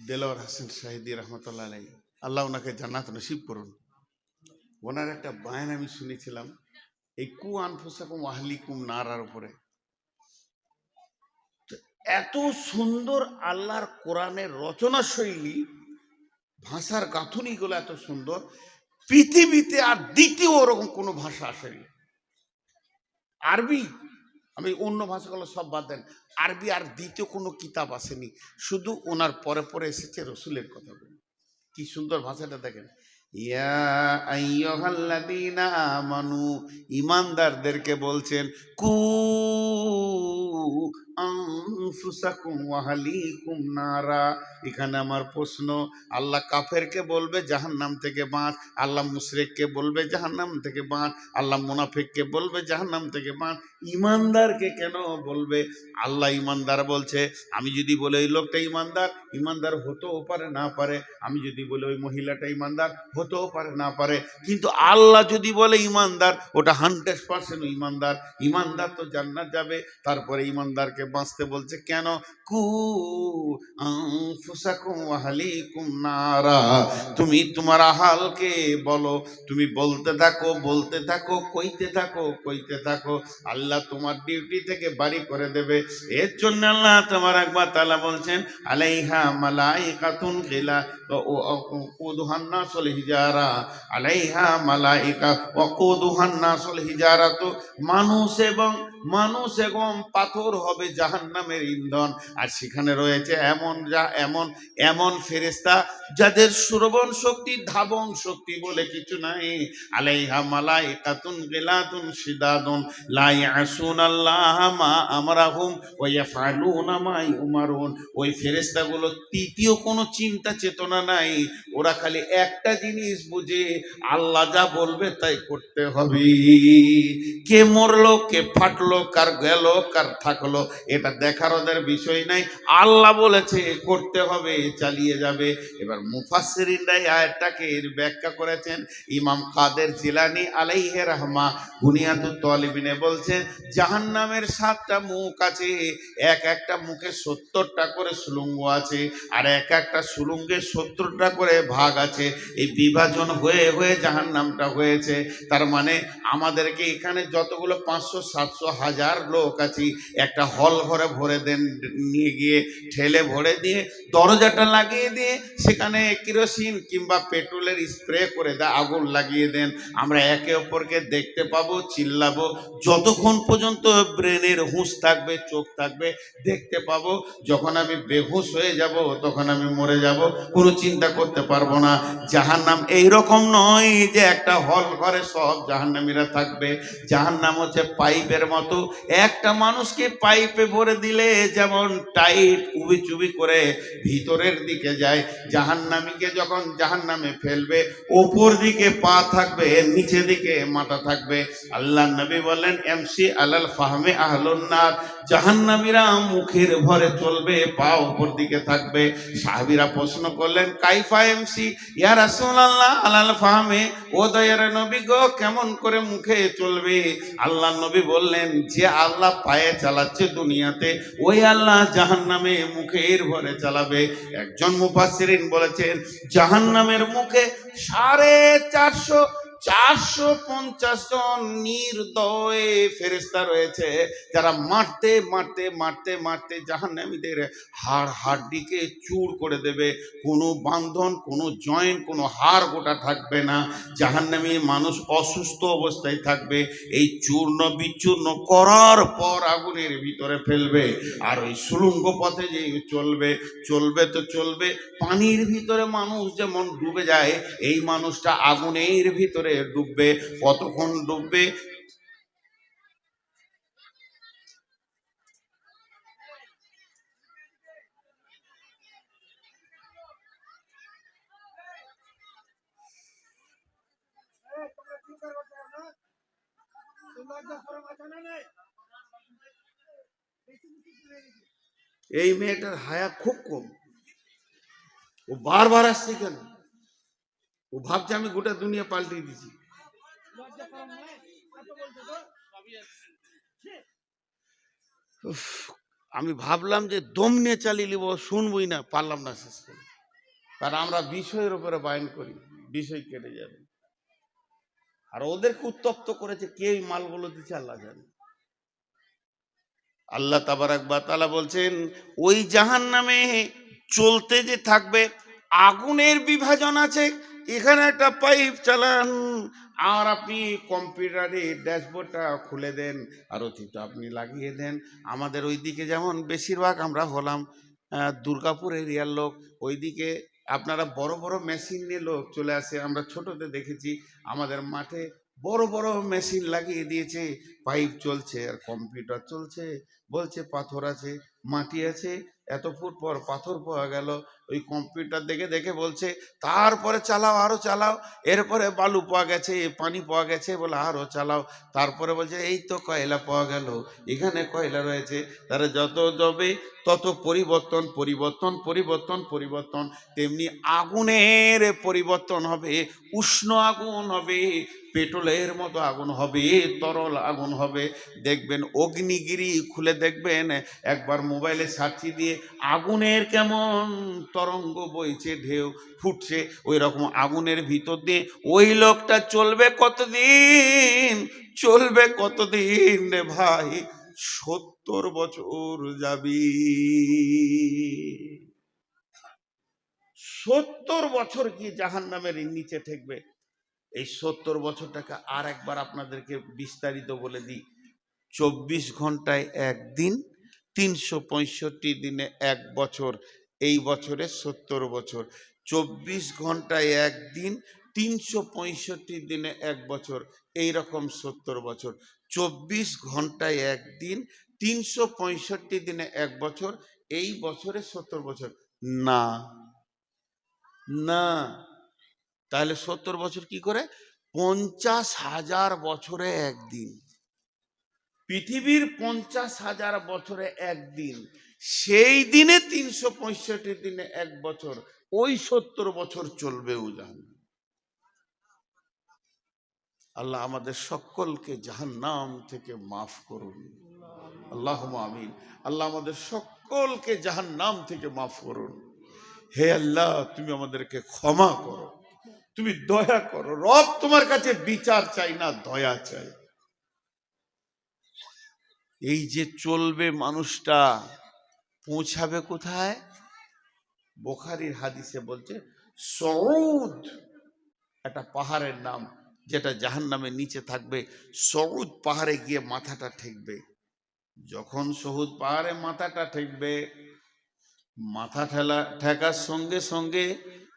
দেলোয়ার হোসেন শাহিদি রহমতুল্লাহ আলাইহি, আল্লাহ ওনাকে জান্নাত নসিব করুন। ওনার একটা বায়ান আমি শুনেছিলাম এই কু আনফুসাকুম ওয়া আহলিকুম নারার উপরে। এত সুন্দর আল্লাহর কোরআনের রচনা শৈলী, ভাষার গাঁথুনিগুলো এত সুন্দর, পৃথিবীতে আর দ্বিতীয় ওরকম কোনো ভাষা আসেনি। আরবি, আমি অন্য ভাষাগুলো সব বাদ দেন, আরবি আর দ্বিতীয় কোনো কিতাব আসেনি, শুধু ওনার পরে পরে এসেছে রসুলের কথাগুলো। কি সুন্দর ভাষাটা দেখেন, ইয়া আইয়ুহাল্লাযীনা আমানু, ঈমানদারদেরকে বলছেন, কু আনফুসাকুম ওয়া আহলিকুম নারা। এখানে আমার প্রশ্ন, আল্লাহ কাফেরকে বলবে জাহান্নাম থেকে বাঁচ, আল্লাহ মুশরিককে বলবে জাহান্নাম থেকে বাঁচ, আল্লাহ মুনাফিককে বলবে জাহান্নাম থেকে বাঁচ, ঈমানদারকে কেন বলবে? আল্লাহ ঈমানদার বলছে, আমি যদি বলে ওই লোকটা ঈমানদার, ঈমানদার হতেও পারে না পারে, আমি যদি বলে ওই মহিলাটা ঈমানদার, হতেও পারে না পারে, কিন্তু আল্লাহ যদি বলে ঈমানদার, ওটা 100% ঈমানদার। ঈমানদার তো জান্নাত যাবে। তারপরে ঈমানদারকে বাঁচতে বলছে কেন? কু আনফুসাকুম ওয়া আহলিকুম নারা, তুমি তোমার আহালকে বলো, তুমি বলতে থাকো, বলতে থাকো, কইতে থাকো, কইতে থাকো, আল্লাহ তোমার ডিউটি থেকে বাড়ি করে দেবে। এর জন্য আল্লাহ তাবারাক ওয়া তাআলা বলছেন, আলাইহা মালাইকাতুন গিলা ওয়াকুদুহান নাসুল হিজারা, আলাইহা মালাইকা ওয়াকুদুহান নাসুল হিজারা, তো মানুষ এবং পাথর হবে জাহান্নামের ইন্ধন। আর সেখানে রয়েছে এমন এমন এমন ফেরেশতা যাদের শ্রবণ শক্তি, ধাবন শক্তি বলে কিছু নাই। আলাইহা মালাইকাতুন গিলাতুন শিদাদুন লা ইয়াসুনাল্লাহ মা আমরাহুম ওয়া ইয়াফআলুনা মা ইউমারুন। ওই ফেরেশতাগুলো তৃতীয় কোনো চিন্তা চেতনা নাই, ওরা খালি একটা জিনিস বুঝে, আল্লাহ যা বলবে তাই করতে হবে। কে মরলো, কে ফাটলো, কার গেল, কার থাকলো, এটা দেখার ওদের বিষয় নাই। আল্লাহ বলেছে করতে হবে, চালিয়ে যাবে। এবার মুফাসসিরিনরা এই আয়াতটাকে ব্যাখ্যা করেছেন। ইমাম কাদের জিলানী আলাইহি রাহমা বুনিয়াতুত তালিবিনে বলছেন, জাহান্নামের 7টা মুখ আছে, এক একটা মুখে 70টা করে সুলঙ্গ আছে, আর এক একটা সুলঙ্গে 70টা করে ভাগ আছে। এই বিভাজন হয়ে হয়ে জাহান্নামটা হয়েছে। তার মানে আমাদেরকে এখানে যতগুলো 500 700 1000 লোক আছে, একটা হল ঘরে ভরে দেন, নিয়ে গিয়ে ঠেলে ভরে দিয়ে দরজাটা লাগিয়ে দিয়ে সেখানে কেরোসিন কিংবা পেট্রোলের স্প্রে করে দেয়, আগুন লাগিয়ে দেন। আমরা একে অপরকে দেখতে পাবো, চিল্লাবো, যতক্ষণ পর্যন্ত ব্রেনের হুঁশ থাকবে, চোখ থাকবে, দেখতে পাবো। যখন আমি বেহুশ হয়ে যাব, তখন আমি মরে যাব, কোনো চিন্তা করতে পারবো না। জাহান্নাম এইরকম নয় যে একটা হল ঘরে সব জাহান্নামীরা থাকবে। জাহান্নাম হচ্ছে পাইপের মতো, একটা মানুষকে পাইপে ভরে দিলে যেমন টাইট উবি চুবি করে ভিতরের দিকে যায়, জাহান্নামীকে যখন জাহান্নামে ফেলবে, ওপর দিকে পা থাকবে, নিচে দিকে মাথা থাকবে। আল্লাহ নবী বলেন, এমসি আলাল ফাহমে আহলুন নার, জাহান্নামীরা মুখের ভরে চলবে, পা উপর দিকে থাকবে। সাহাবীরা প্রশ্ন করলেন, কাইফা এমসি ইয়া রাসূলুল্লাহ আলাল ফাহমে, ও দয়ার নবী গো, কেমন করে মুখে চলবে? আল্লাহ নবী বললেন, যে আল্লাহ পায়ে চালাচ্ছে দুনিয়াতে, ওই আল্লাহ জাহান্নামে মুখের ভরে চালাবে। একজন মুফাসসিরিন বলেছেন, জাহান্নামের মুখে 450 জন নির্দয় ফেরেশতা রয়েছে, যারা মারতে মারতে মারতে মারতে জাহান্নামীদের হাড় হাড্ডিকে চূর করে দেবে। কোনো বান্ধন, কোনো জয়েন্ট, কোনো হাড় গোটা থাকবে না। জাহান্নামী মানুষ অসুস্থ অবস্থায় থাকবে। এই চূর্ণ বিচূর্ণ করার পর আগুনের ভিতরে ফেলবে। আর ওই সুলঙ্গ পথে যে চলবে, চলবে তো চলবে, পানির ভিতরে মানুষ যেমন ডুবে যায়, এই মানুষটা আগুনের ভিতরে ডুববে। কতক্ষণ ডুববে? এই মেয়েটার হায়া খুব কম, ও বারবার আসছে কেন? ও ভাবছে আমি গোটা দুনিয়া পাল্টে দিছি। আমি ভাবলাম যে দম নিয়ে চালিয়ে নিব, শুনবই না, পারলাম না শেষ করে। কারণ আমরা বিষয়ের উপরে বায়ন করি, বিষয় কেটে যাবে। আর ওদেরকে উত্তপ্ত করেছে কে, এই মালগুলো দিচ্ছে আল্লাহ জানে। আল্লাহ তাবারাক ওয়া তাআলা বলছেন, ওই জাহান্নামে চলতে যে থাকবে, আগুনের বিভাজন আছে। এখানে একটা পাইপ চালান, আর আপনি কম্পিউটারে ড্যাশবোর্ডটা খুলে দেন, আর অতিটা আপনি লাগিয়ে দেন। আমাদের ওইদিকে যেমন বেশিরভাগ আমরা হলাম দুর্গাপুর এরিয়ার লোক, ওইদিকে আপনারা বড় বড় মেশিন নিয়ে লোক চলে আসে। আমরা ছোটতে দেখেছি আমাদের মাঠে বড় বড় মেশিন লাগিয়ে দিয়েছে, পাইপ চলছে আর কম্পিউটার চলছে। বলছে পাথর আছে, মাটি আছে, এত ফুট পর পাথর পাওয়া গেল। ওই কম্পিউটার দেখে দেখে বলছে তারপরে চালাও, আরো চালাও, এরপরে বালু পাওয়া গেছে, পানি পাওয়া গেছে, বলে আরো চালাও। তারপরে বলছে এই তো কয়লা পাওয়া গেল, এখানে কয়লা রয়েছে। তারা যত যাবে তত পরিবর্তন পরিবর্তন পরিবর্তন পরিবর্তন। তেমনি আগুনের পরিবর্তন হবে, উষ্ণ আগুন হবে, পেট্রোলের মতো আগুন হবে, তরল আগুন হবে। দেখবেন অগ্নিগিরি খুলে দেখবেন, একবার মোবাইলে সার্চি দিয়ে, আগুনের কেমন তরঙ্গ বইছে, ঢেউ ফুটছে, ওই রকম আগুনের ভিতর দিয়ে ওই লোকটা চলবে কতদিন, চলবে কতদিন রে ভাই? 70 বছর যাবি। 70 বছর গিয়ে জাহান্নামের নিচে ঠেকবে। এই 70 বছরটাকে আর একবার আপনাদেরকে বিস্তারিত বলে দিই। 24 ঘন্টায় একদিন, 365 দিনে 1 বছর, এই বছরে 70 বছর। 24 ঘন্টায় একদিন, 365 দিনে 1 বছর, এই রকম 70 বছর। 24 ঘন্টায় একদিন, 365 দিনে 1 বছর, এই বছরে 70 বছর। না না, তাহলে 70 বছর কি করে? 50,000 বছরে একদিন। পৃথিবীর 50,000 বছরে একদিন, সেই দিনে 365 দিনে 1 বছর, ওই 70 বছর চলবে উজান। আল্লাহ আমাদের সকলকে জাহান্নাম থেকে মাফ করুন, আল্লাহুম্মা আমিন। আল্লাহ আমাদের সকলকে জাহান্নাম থেকে মাফ করুন। হে আল্লাহ, তুমি আমাদেরকে ক্ষমা করো, তুমি দয়া করো। রব, তোমার কাছে বিচার চাই না, দয়া চাই। এই যে চলবে মানুষটা, পৌঁছাবে কোথায়? বুখারীর হাদিসে বলছে সউদ, একটা পাহাড়ের নাম, যেটা জাহান্নামের নিচে থাকবে। সউদ পাহাড়ে গিয়ে মাথাটা ঠেকবে। যখন সউদ পাহাড়ে মাথাটা ঠেকবে, মাথা ঠেকার সঙ্গে সঙ্গে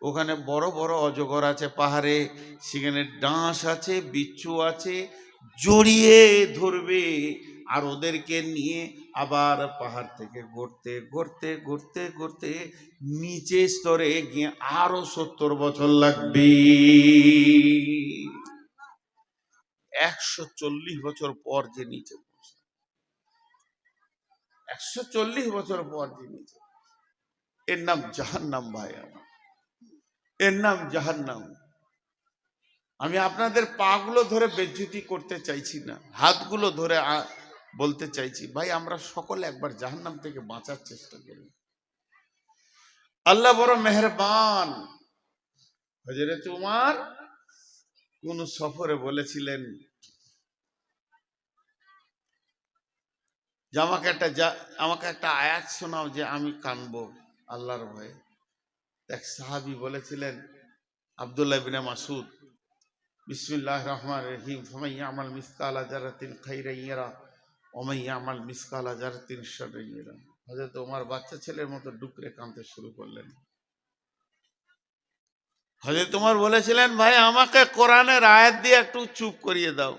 ওখানে বড় বড় অজগর আছে পাহাড়ে, সেখানে ডাঁশ আছে, বিচ্ছু আছে, জড়িয়ে ধরবে। আর ওদেরকে নিয়ে আবার পাহাড় থেকে ঘুরতে ঘুরতে ঘুরতে ঘুরতে নিচে স্তরে গিয়ে আরো 70 বছর লাগবে। 140 বছর পর যে নিচে, 140 বছর পর যে নিচে, এর নাম জাহান্নাম। ভাই আমার, এর নাম জাহান্নাম। আমি আপনাদের পাগুলো ধরে বেজ্জতি করতে চাইছি না, হাতগুলো ধরে বলতে চাইছি, ভাই আমরা সকলে একবার জাহান্নাম থেকে বাঁচার চেষ্টা করি। আল্লাহ বড় মেহেরবান। হযরত উমর কোন সফরে বলেছিলেন যে আমাকে একটা আয়াত শোনাও যে আমি কানবো আল্লাহর ভয়ে। এক সাহাবী বলেছিলেন, আব্দুল্লাহ ইবনে মাসউদ, বিসমিল্লাহির রহমানির রহিম, ফামান ইয়ামাল মিসকালা যারাতিন খাইরান ইয়ারা ওয়া মান ইয়ামাল মিসকালা যারাতিন শাররান ইয়ারা। হযরত ওমর বাচ্চা ছেলের মতো ডুকরে কাঁদতে শুরু করলেন। হযরত ওমর বলেছিলেন, ভাই আমাকে কোরআনের আয়াত দিয়ে একটু চুপ করিয়ে দাও,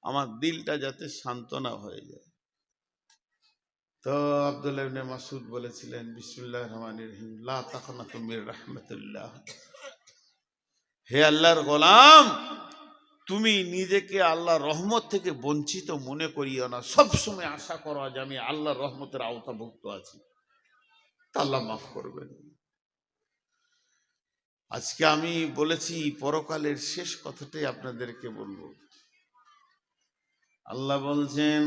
আমার দিলটা যাতে সান্ত্বনা হয়ে যায়। তো আব্দুল্লাহ ইবনে মাসউদ বলেছিলেন, বিসমিল্লাহির রহমানির রহিম, লা তাকনাতু মির রাহমাতিল্লাহ। হে আল্লাহর গোলাম, তুমি নিজেকে আল্লাহর রহমত থেকে বঞ্চিত মনে করিও না। সবসময় আশা করো যে আমি আল্লাহর রহমতের আওতাভুক্ত আছি, তা আল্লাহ মাফ করবেন। আজকে আমি বলেছি পরকালের শেষ কথাটাই আপনাদেরকে বলবো। আল্লাহ বলছেন,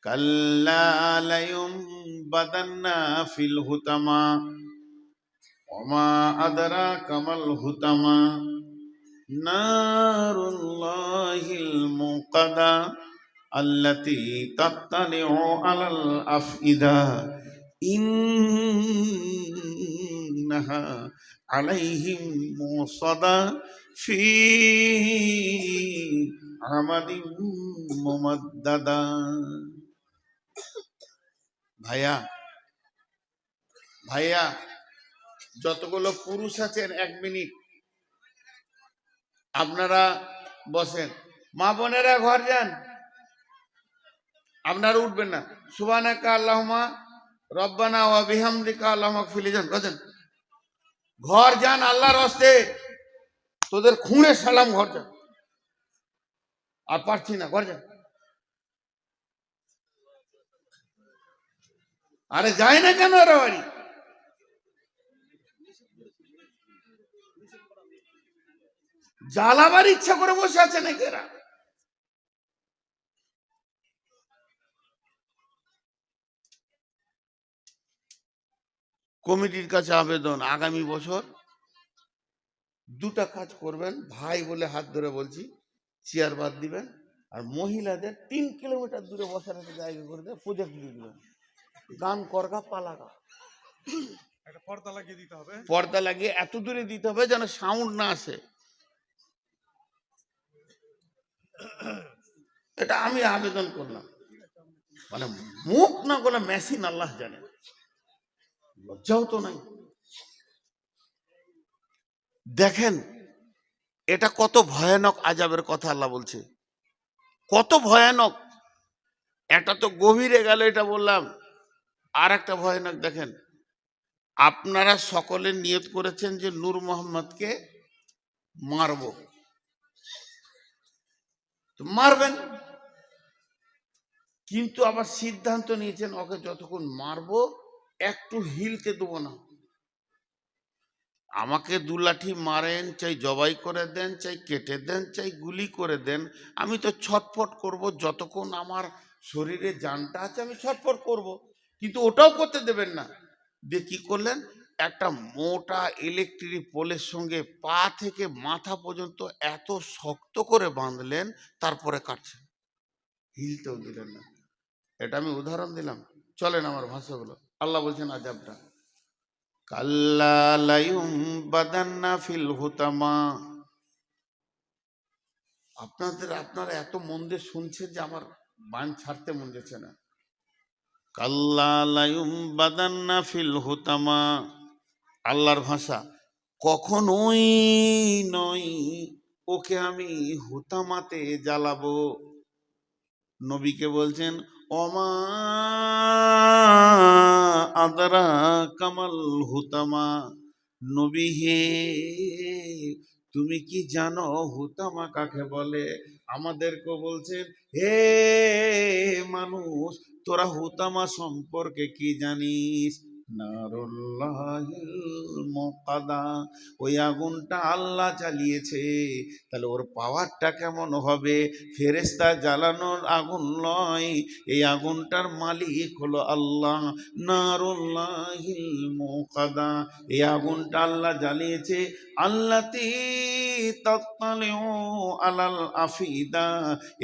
কাল্লা লায়ুমবাদান্না ফিল হুতামা ওয়া মা আদরাকা মাল হুতামা নারুল্লাহিল মুকাদা আল্লাতী তাত্তালিউ আলাল আফইদা ইন্নাহা আলাইহিম মুসাদা ফি আমাদিন মুমাদ্দাদা। ভাইয়া ভাইয়া, যতগুলো পুরুষ আছেন 1 মিনিট আপনারা বসেন। মা বোনেরা ঘর যান, আপনারা উঠবেন না। সুবহানাকা আল্লাহুম্মা রব্বানা ওয়া বিহামদিকা আল্লাহুম্মা গফিরলি, যান ঘর যান, আল্লাহর হস্তে তোদের খুঁড়ে সালাম, ঘর যান। আর পারছি না, ঘর যান। আরে যায় না কেন ওরা বাড়ি? জ্বালাবার ইচ্ছা করে বসে আছে নাকি এরা? কমিটির কাছে আবেদন, আগামী বছর 2টা কাজ করবেন, ভাই বলে হাত ধরে বলছি, চেয়ার বাদ দিবেন, আর মহিলাদের 3 কিলোমিটার দূরে বসার একটা জায়গা করে দিয়ে প্রজেক্ট দিয়ে দিবেন, গান করগা পালাগা, একটা পর্দা লাগিয়ে দিতে হবে। পর্দা লাগিয়ে এত দূরে দিতে হবে যেন সাউন্ড না আসে। এটা আমি আবেদন করলাম। মানে মুখ না বলে মেশিন আল্লাহ জানে, লজ্জাও তো নাই। দেখেন এটা কত ভয়ানক আযাবের কথা আল্লাহ বলছে, কত ভয়ানক। এটা তো গভীরে গেল, এটা বললাম। আর একটা ভয়ানক দেখেন, আপনারা সকলে নিয়ত করেছেন যে নূর মোহাম্মদকে মারব, তো মারবেন, কিন্তু আবার সিদ্ধান্ত নিয়েছেন ওকে যতক্ষণ মারবো একটু হিলতে দেবো না। আমাকে দু লাঠি মারেন, চাই জবাই করে দেন, চাই কেটে দেন, চাই গুলি করে দেন, আমি তো ছটফট করব, যতক্ষণ আমার শরীরে জানটা আছে আমি ছটফট করব, কিন্তু ওটাও করতে দেবেন না। দিয়ে কি করলেন, একটা মোটা ইলেকট্রিক পোলের সঙ্গে পা থেকে মাথা পর্যন্ত এত শক্ত করে বাঁধলেন, তারপরে কাটছেন, হিলতেও দিলেন না। এটা আমি উদাহরণ দিলাম, চলেন আমার ভাষাগুলো। আল্লাহ বলছেন আযাবটা, কাল্লা লায়ুমবাদান্না ফিল হুতামা। আপনারা এত মন দিয়ে শুনছেন যে আমার বান ছাড়তে মন যাচ্ছে না। কাল্লা লায়ুমবাদান্না ফিল হুতামা, আল্লাহর ভাষা, কখনোই নয় ওকে আমি হুতামাতে জ্বালাবো। নবীকে বলছেন, ওমা আদরা কামাল হুতামা, নবী হে তুমি কি জানো হুতামা কাকে বলে? আমাদেরকে বলছেন, হে মানুষ তোরা হুতামা সম্পর্কে কি জানিস? নারুল্লাহিল মুকাদা, ওই আগুনটা আল্লাহ জ্বালিয়েছে, তাহলে ওর পাওয়ারটা কেমন হবে? ফেরেশতা জ্বালানোর আগুন নয়, এই আগুনটার মালিক হলো আল্লাহ। নারুল্লাহিল মুকাদা, এই আগুনটা আল্লাহ জ্বালিয়েছে। আল্লাতি তাত্তালিউ আলাল আফিদা,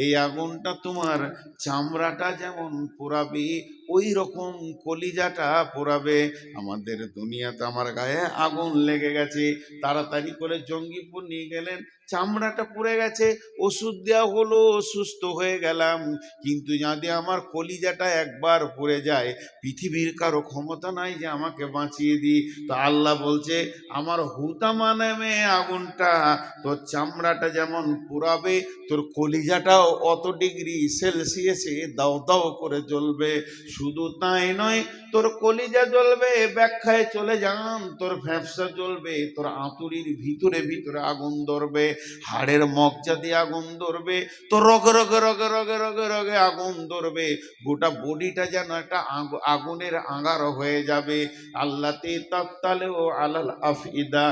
এই আগুনটা তোমার চামড়াটা যেমন পোড়াবে ওই রকম কলিজাটা পোড়াবে। আমাদের দুনিয়াতে আমার গায়ে আগুন লেগে গেছে, তাড়াতাড়ি করে জঙ্গিপুর নিয়ে গেলেন, চামড়াটা পুড়ে গেছে, ওষুধ দেওয়া হলো, সুস্থ হয়ে গেলাম, কিন্তু যদি আমার কলিজাটা একবার পুড়ে যায়, পৃথিবীর কারো ক্ষমতা নাই যে আমাকে বাঁচিয়ে দিই। তো আল্লাহ বলছে, আমার হুতামা নামে আগুনটা তোর চামড়াটা যেমন পুড়াবে, তোর কলিজাটাও অত ডিগ্রি সেলসিয়াসে দাও দাও করে জ্বলবে। শুধু তাই নয়, তোর কলিজা জ্বলবে, ব্যাখ্যায় চলে যান, তোর ফ্যাপসা জ্বলবে, তোর আঁতুড়ির ভিতরে ভিতরে আগুন ধরবে, হাড়ের মজ্জা দিয়ে আগুন ধরবে, তোর রগে রগে রগে রগে রগে রগে আগুন ধরবে, গোটা বডিটা যেন একটা আগুনের আঙার হয়ে যাবে। আল্লাতে তাত্তালেও আলাল আফিদা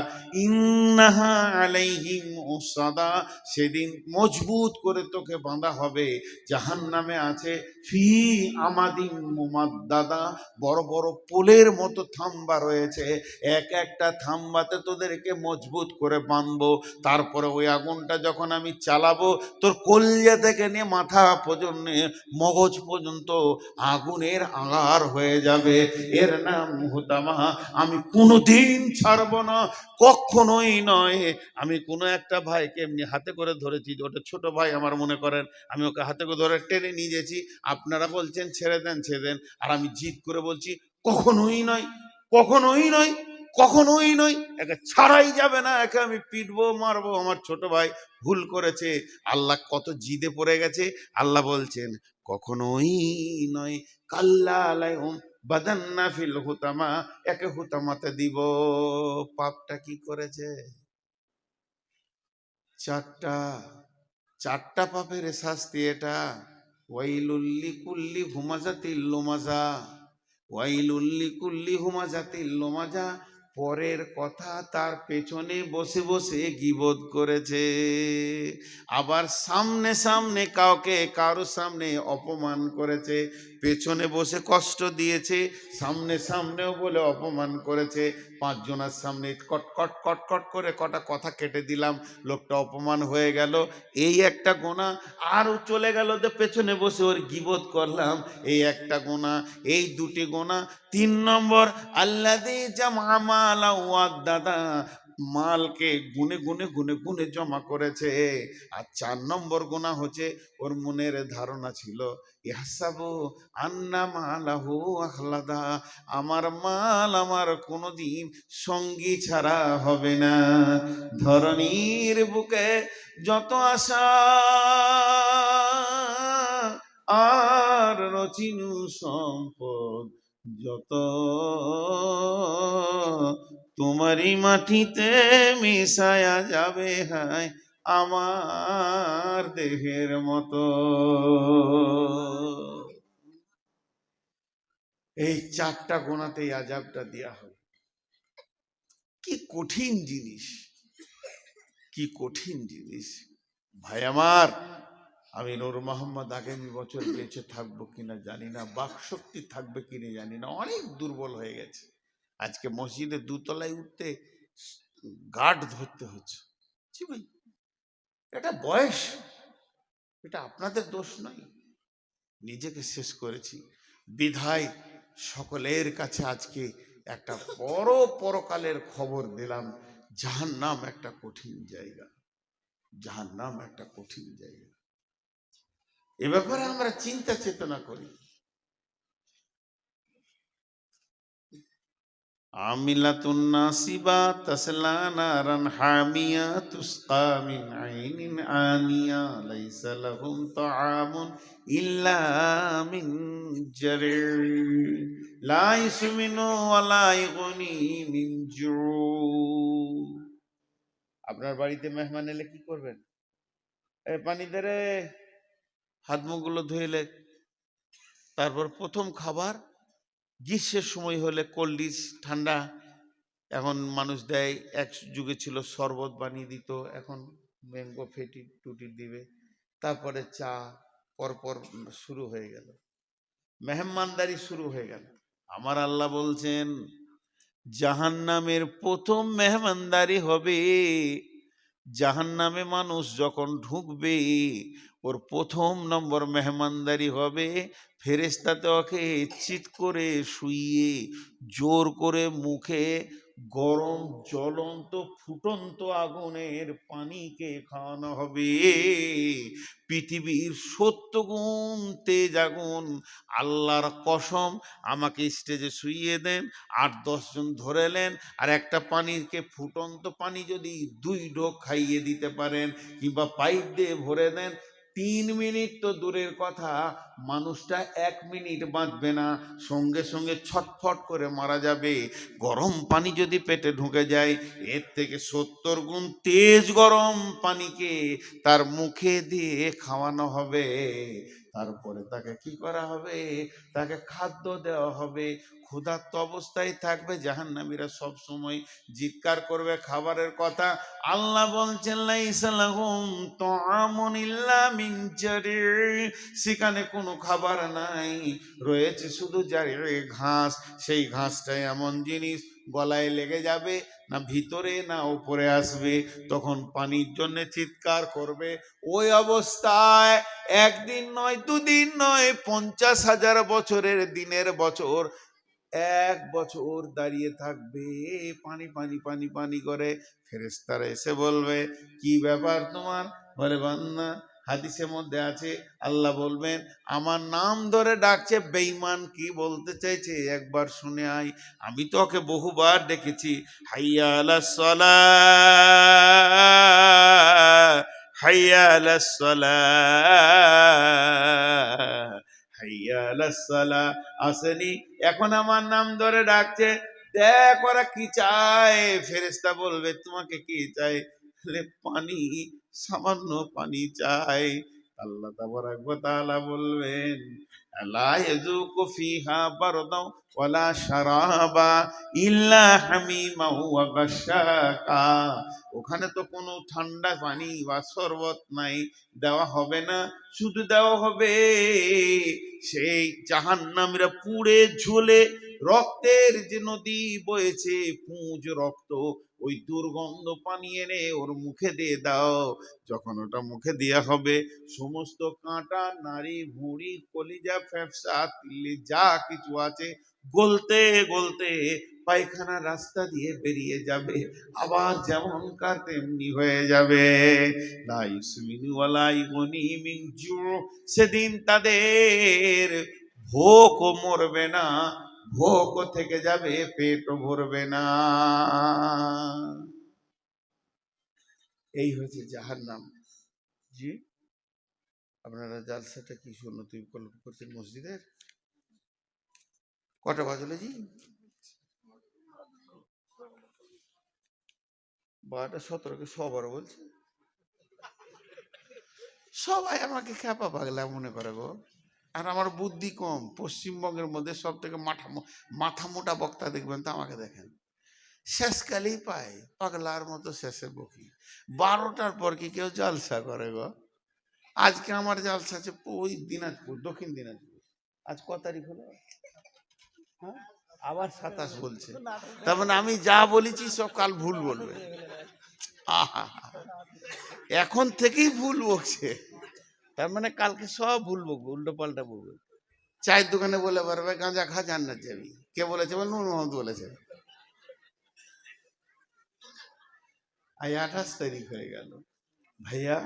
ইন্নাহা আলাইহিম মুসাদা, সেদিন মজবুত করে তোকে বাঁধা হবে। জাহান্নামে আছে ফি আমাদিন মুমাদ্দাদা, বড় বড় পোলের মতো থাম্বা রয়েছে, এক একটা থাম্বাতে তোদেরকে মজবুত করে বাঁধবো। তারপরে ওই আগুনটা যখন আমি চালাবো, তোর কলিজা থেকে নিয়ে মাথা পর্যন্ত, মগজ পর্যন্ত আগুনের আঙার হয়ে যাবে। এর নাম হুতামা। আমি কোনোদিন ছাড়বো না, কখনোই নয়। আমি কোনো একটা ভাইকে এমনি হাতে করে ধরেছি, ওটা ছোট ভাই আমার, মনে করেন আমি ওকে হাতে করে ধরে টেনে নিয়ে গেছি, আপনারা বলছেন ছেড়ে দেন ছেড়ে দেন, আর আমি জিদ করে বলছি কখনোই নয়, কখনোই নয়, কখনোই নয়, একে ছাড়াই যাবে না, একে আমি পিটবো মারবো, আমার ছোট ভাই ভুল করেছে। আল্লাহ কত জিদে পড়ে গেছে, আল্লাহ বলছেন কখনোই নয়, কাল্লা আলাইহুম বাদান্না ফিল হুতামা, একে হুতামাতে দিব। পাপটা কি করেছে? চারটা পাপের শাস্তি এটা। ওয়াইলুল্লি কুল্লি হুমাজাতিল লুমাজা, ওয়াইলুল্লি কুল্লি হুমাজাতিল লুমাজা, পরের কথা তার পেছনে বসে বসে গীবত করেছে, আবার সামনে সামনে কাউকে কারোর সামনে অপমান করেছে, পেছনে বসে কষ্ট দিয়েছে, সামনে সামনেও বলে অপমান করেছে, পাঁচজনের সামনে কট কট কট কট করে কটা কথা কেটে দিলাম, লোকটা অপমান হয়ে গেল, এই একটা গোনা। আর চলে গেল যে পেছনে বসে ওর গীবত করলাম, এই একটা গোনা, এই দুটি গোনা। 3 নম্বর, আল্লাযী জামা মালা ওয়াদ্দাদা, মালকে গুনে গুনে গুনে গুনে জমা করেছে। আর 4 নম্বর গুনাহ হচ্ছে ওর মনের ধারণা ছিল ইহসাবু আন্না মালাহু আখলাদা, আমার মাল আমার কোনোদিন সঙ্গী ছাড়া হবে না। ধরনীর বুকে যত আশা আর রচিনু সম্পদ যত, তোমারই মাটিতে মিশায়া যাবে হায় আমার দেহের মতো। এই 4টা গোনাতেই আযাবটা দেয়া হবে। কি কঠিন জিনিস, কি কঠিন জিনিস ভাই আমার। আমি নূর মোহাম্মদ আগামী বছর বেঁচে থাকবো কিনা জানি না, বাকশক্তি থাকবে কিনা জানি না, অনেক দুর্বল হয়ে গেছে। আজকে মসজিদে 2 তলায় উঠতে গার্ড ধরতে হচ্ছে। জি ভাই, এটা বয়স, এটা আপনাদের দোষ নয়, নিজেকে শেষ করেছি বিধায় সকলের কাছে আজকে একটা বড় পরকালের খবর দিলাম। জাহান্নাম একটা কঠিন জায়গা, জাহান্নাম একটা কঠিন জায়গা। এ ব্যাপারে আমরা চিন্তা চেতনা করি। আমিলাতুন নাসিবা তাসলা নারান হামিয়া তুসকা মিন আইনিন আনিয়া লাইসা লাহুম তাআমুন ইল্লা মিন জারি লা ইসমিনু ওয়ালা ইগুনি মিন জু। আপনার বাড়িতে মেহমান এলে কি করবেন? এই পানি দে রে, হাত মুখগুলো ধুইলে, তারপর প্রথম খাবার। গ্রীষ্মের সময় হলে কোল্ড ড্রিঙ্কস ঠান্ডা, এখন মানুষ দেয়, এক যুগে ছিল শরবত বানিয়ে দিত, এখন ম্যাঙ্গো ফেটি টুটি দিবে, তারপরে চা, পরপর শুরু হয়ে গেল, মেহমানদারি শুরু হয়ে গেল। আমার আল্লাহ বলছেন জাহান্নামের প্রথম মেহমানদারি হবে, জাহান্নামে মানুষ যখন ঢুকবে ওর প্রথম নম্বর মেহমানদারি হবে ফেরেশতাতে ওকে চিৎ করে শুইয়ে জোর করে মুখে গরম জ্বলন্ত ফুটন্ত আগুনের পানিকে খাওয়ানো হবে। পৃথিবীর 70 গুণ তেজ আগুন, আল্লাহর কসম, আমাকে স্টেজে শুইয়ে দেন, 8-10 জন ধরেলেন, আর একটা পানিকে ফুটন্ত পানি যদি 2 ঢোক খাইয়ে দিতে পারেন কিংবা পাইপ দিয়ে ভরে দেন, 3 মিনিট তো দূরের কথা, মানুষটা 1 মিনিট বাঁচবে না, সঙ্গে সঙ্গে ছটফট করে মারা যাবে। গরম পানি যদি পেটে ঢুকে যায়, এর থেকে 70 গুণ তেজ গরম পানিকে তার মুখে দিয়ে খাওয়ানো হবে। তারপরে তাকে কি করা হবে? তাকে খাদ্য দেওয়া হবে। ক্ষুধার্ত অবস্থায় থাকবে। জাহান্নামীরা সব সময় জিৎকার করবে খাবারের কথা। আল্লাহ বলছেন লাইসা লাহুম তাআমুন ইল্লা মিন জারি, সেখানে কোনো খাবার নাই, রয়েছে শুধু জারি ঘাস। সেই ঘাসটাই এমন জিনিস গলায় লেগে যাবে, না ভিতরে না উপরে আসবে, তখন পানির জন্য চিৎকার করবে। ওই অবস্থায় 1 দিন নয়, 2 দিন নয়, 50,000 বছরের দিনের বছর, 1 বছর দাঁড়িয়ে থাকবে পানি পানি পানি পানি করে। ফেরেশতারা এসে বলবে কি ব্যাপার তোমার? বলে বান্দা, হাদিসের মধ্যে আছে আল্লাহ বলবেন আমার নাম ধরে ডাকছে, বেঈমান কি বলতে চাইছে একবার শুনে আয়। আমি তো ওকে বহুবার ডেকেছি, হাইয়া আলাস সালাহ, হাইয়া আলাস সালাহ, হাইয়া আলাস সালাহ, আসেনি, এখন আমার নাম ধরে ডাকছে, দেখ ওরা কি চায়। ফেরেশতা বলবে তোমাকে কি চাই? পানি, সামান্য পানি চাই। আল্লাহ তাবারাক ওয়া তাআলা বলবেন লা ইয়াযুকু ফিহা বারদাও ওয়ালা শারাবা ইল্লা হামিমা ওয়া গাশশাকা, ওখানে তো কোনো ঠান্ডা পানি বা শরবত নাই, দেওয়া হবে না, শুধু দেওয়া হবে সেই জাহান্নামীরা পুড়ে ঝুলে রক্তের যে নদী বয়েছে পুঁজ রক্ত, ওই দুর্গন্ধ পানি এনে ওর মুখে দিয়ে দাও। যখন ওটা মুখে দেওয়া হবে, সমস্ত কাঁটা, নাড়ি ভুঁড়ি, কলিজা, ফ্যাপসা, তিল্লি যা কিছু আছে গলতে গলতে পায়খানা রাস্তা দিয়ে বেরিয়ে যাবে, আবার যেমনকার তেমনি হয়ে যাবে। সেদিন তাদের ভোকও মরবে না, ভোকও থেকে যাবে, পেটও ভরবে না। এই হচ্ছে জাহান্নাম। জি, আপনারা জালসাটা কি সুন্নতি কল্প করছেন মসজিদের? কটা বাজলে জি? 12:17 সবার বলছে। সবাই আমাকে খ্যাপা পাগলা মনে করে গো। আর আমার বুদ্ধি কম। পশ্চিমবঙ্গের মধ্যে সব থেকে মাথা মোটা বক্তা দেখবেন তো আমাকে দেখেন, শেষকালেই পায় পাগলার মতো শেষে বকি। 12টার পর কি কেউ জালসা করে গো? আজকে আমার জালসা আছে ওই দিনাজপুর, দক্ষিণ দিনাজপুর। আজ ক তারিখ হলো? হ্যাঁ, আবার 27 বলছে। তার মানে আমি যা বলেছি সব কাল ভুল বলবে। আহা, এখন থেকেই ভুল বকছে, তার মানে কালকে সব ভুল বকবো, উল্টো পাল্টা বলবে। চায়ের দোকানে বলে পারবে গাঁজা খা জান্নাত যাবি। কে বলেছে? বল নূর মোহাম্মদ বলেছে। আজ 28 তারিখ হয়ে গেল। ভাইয়া,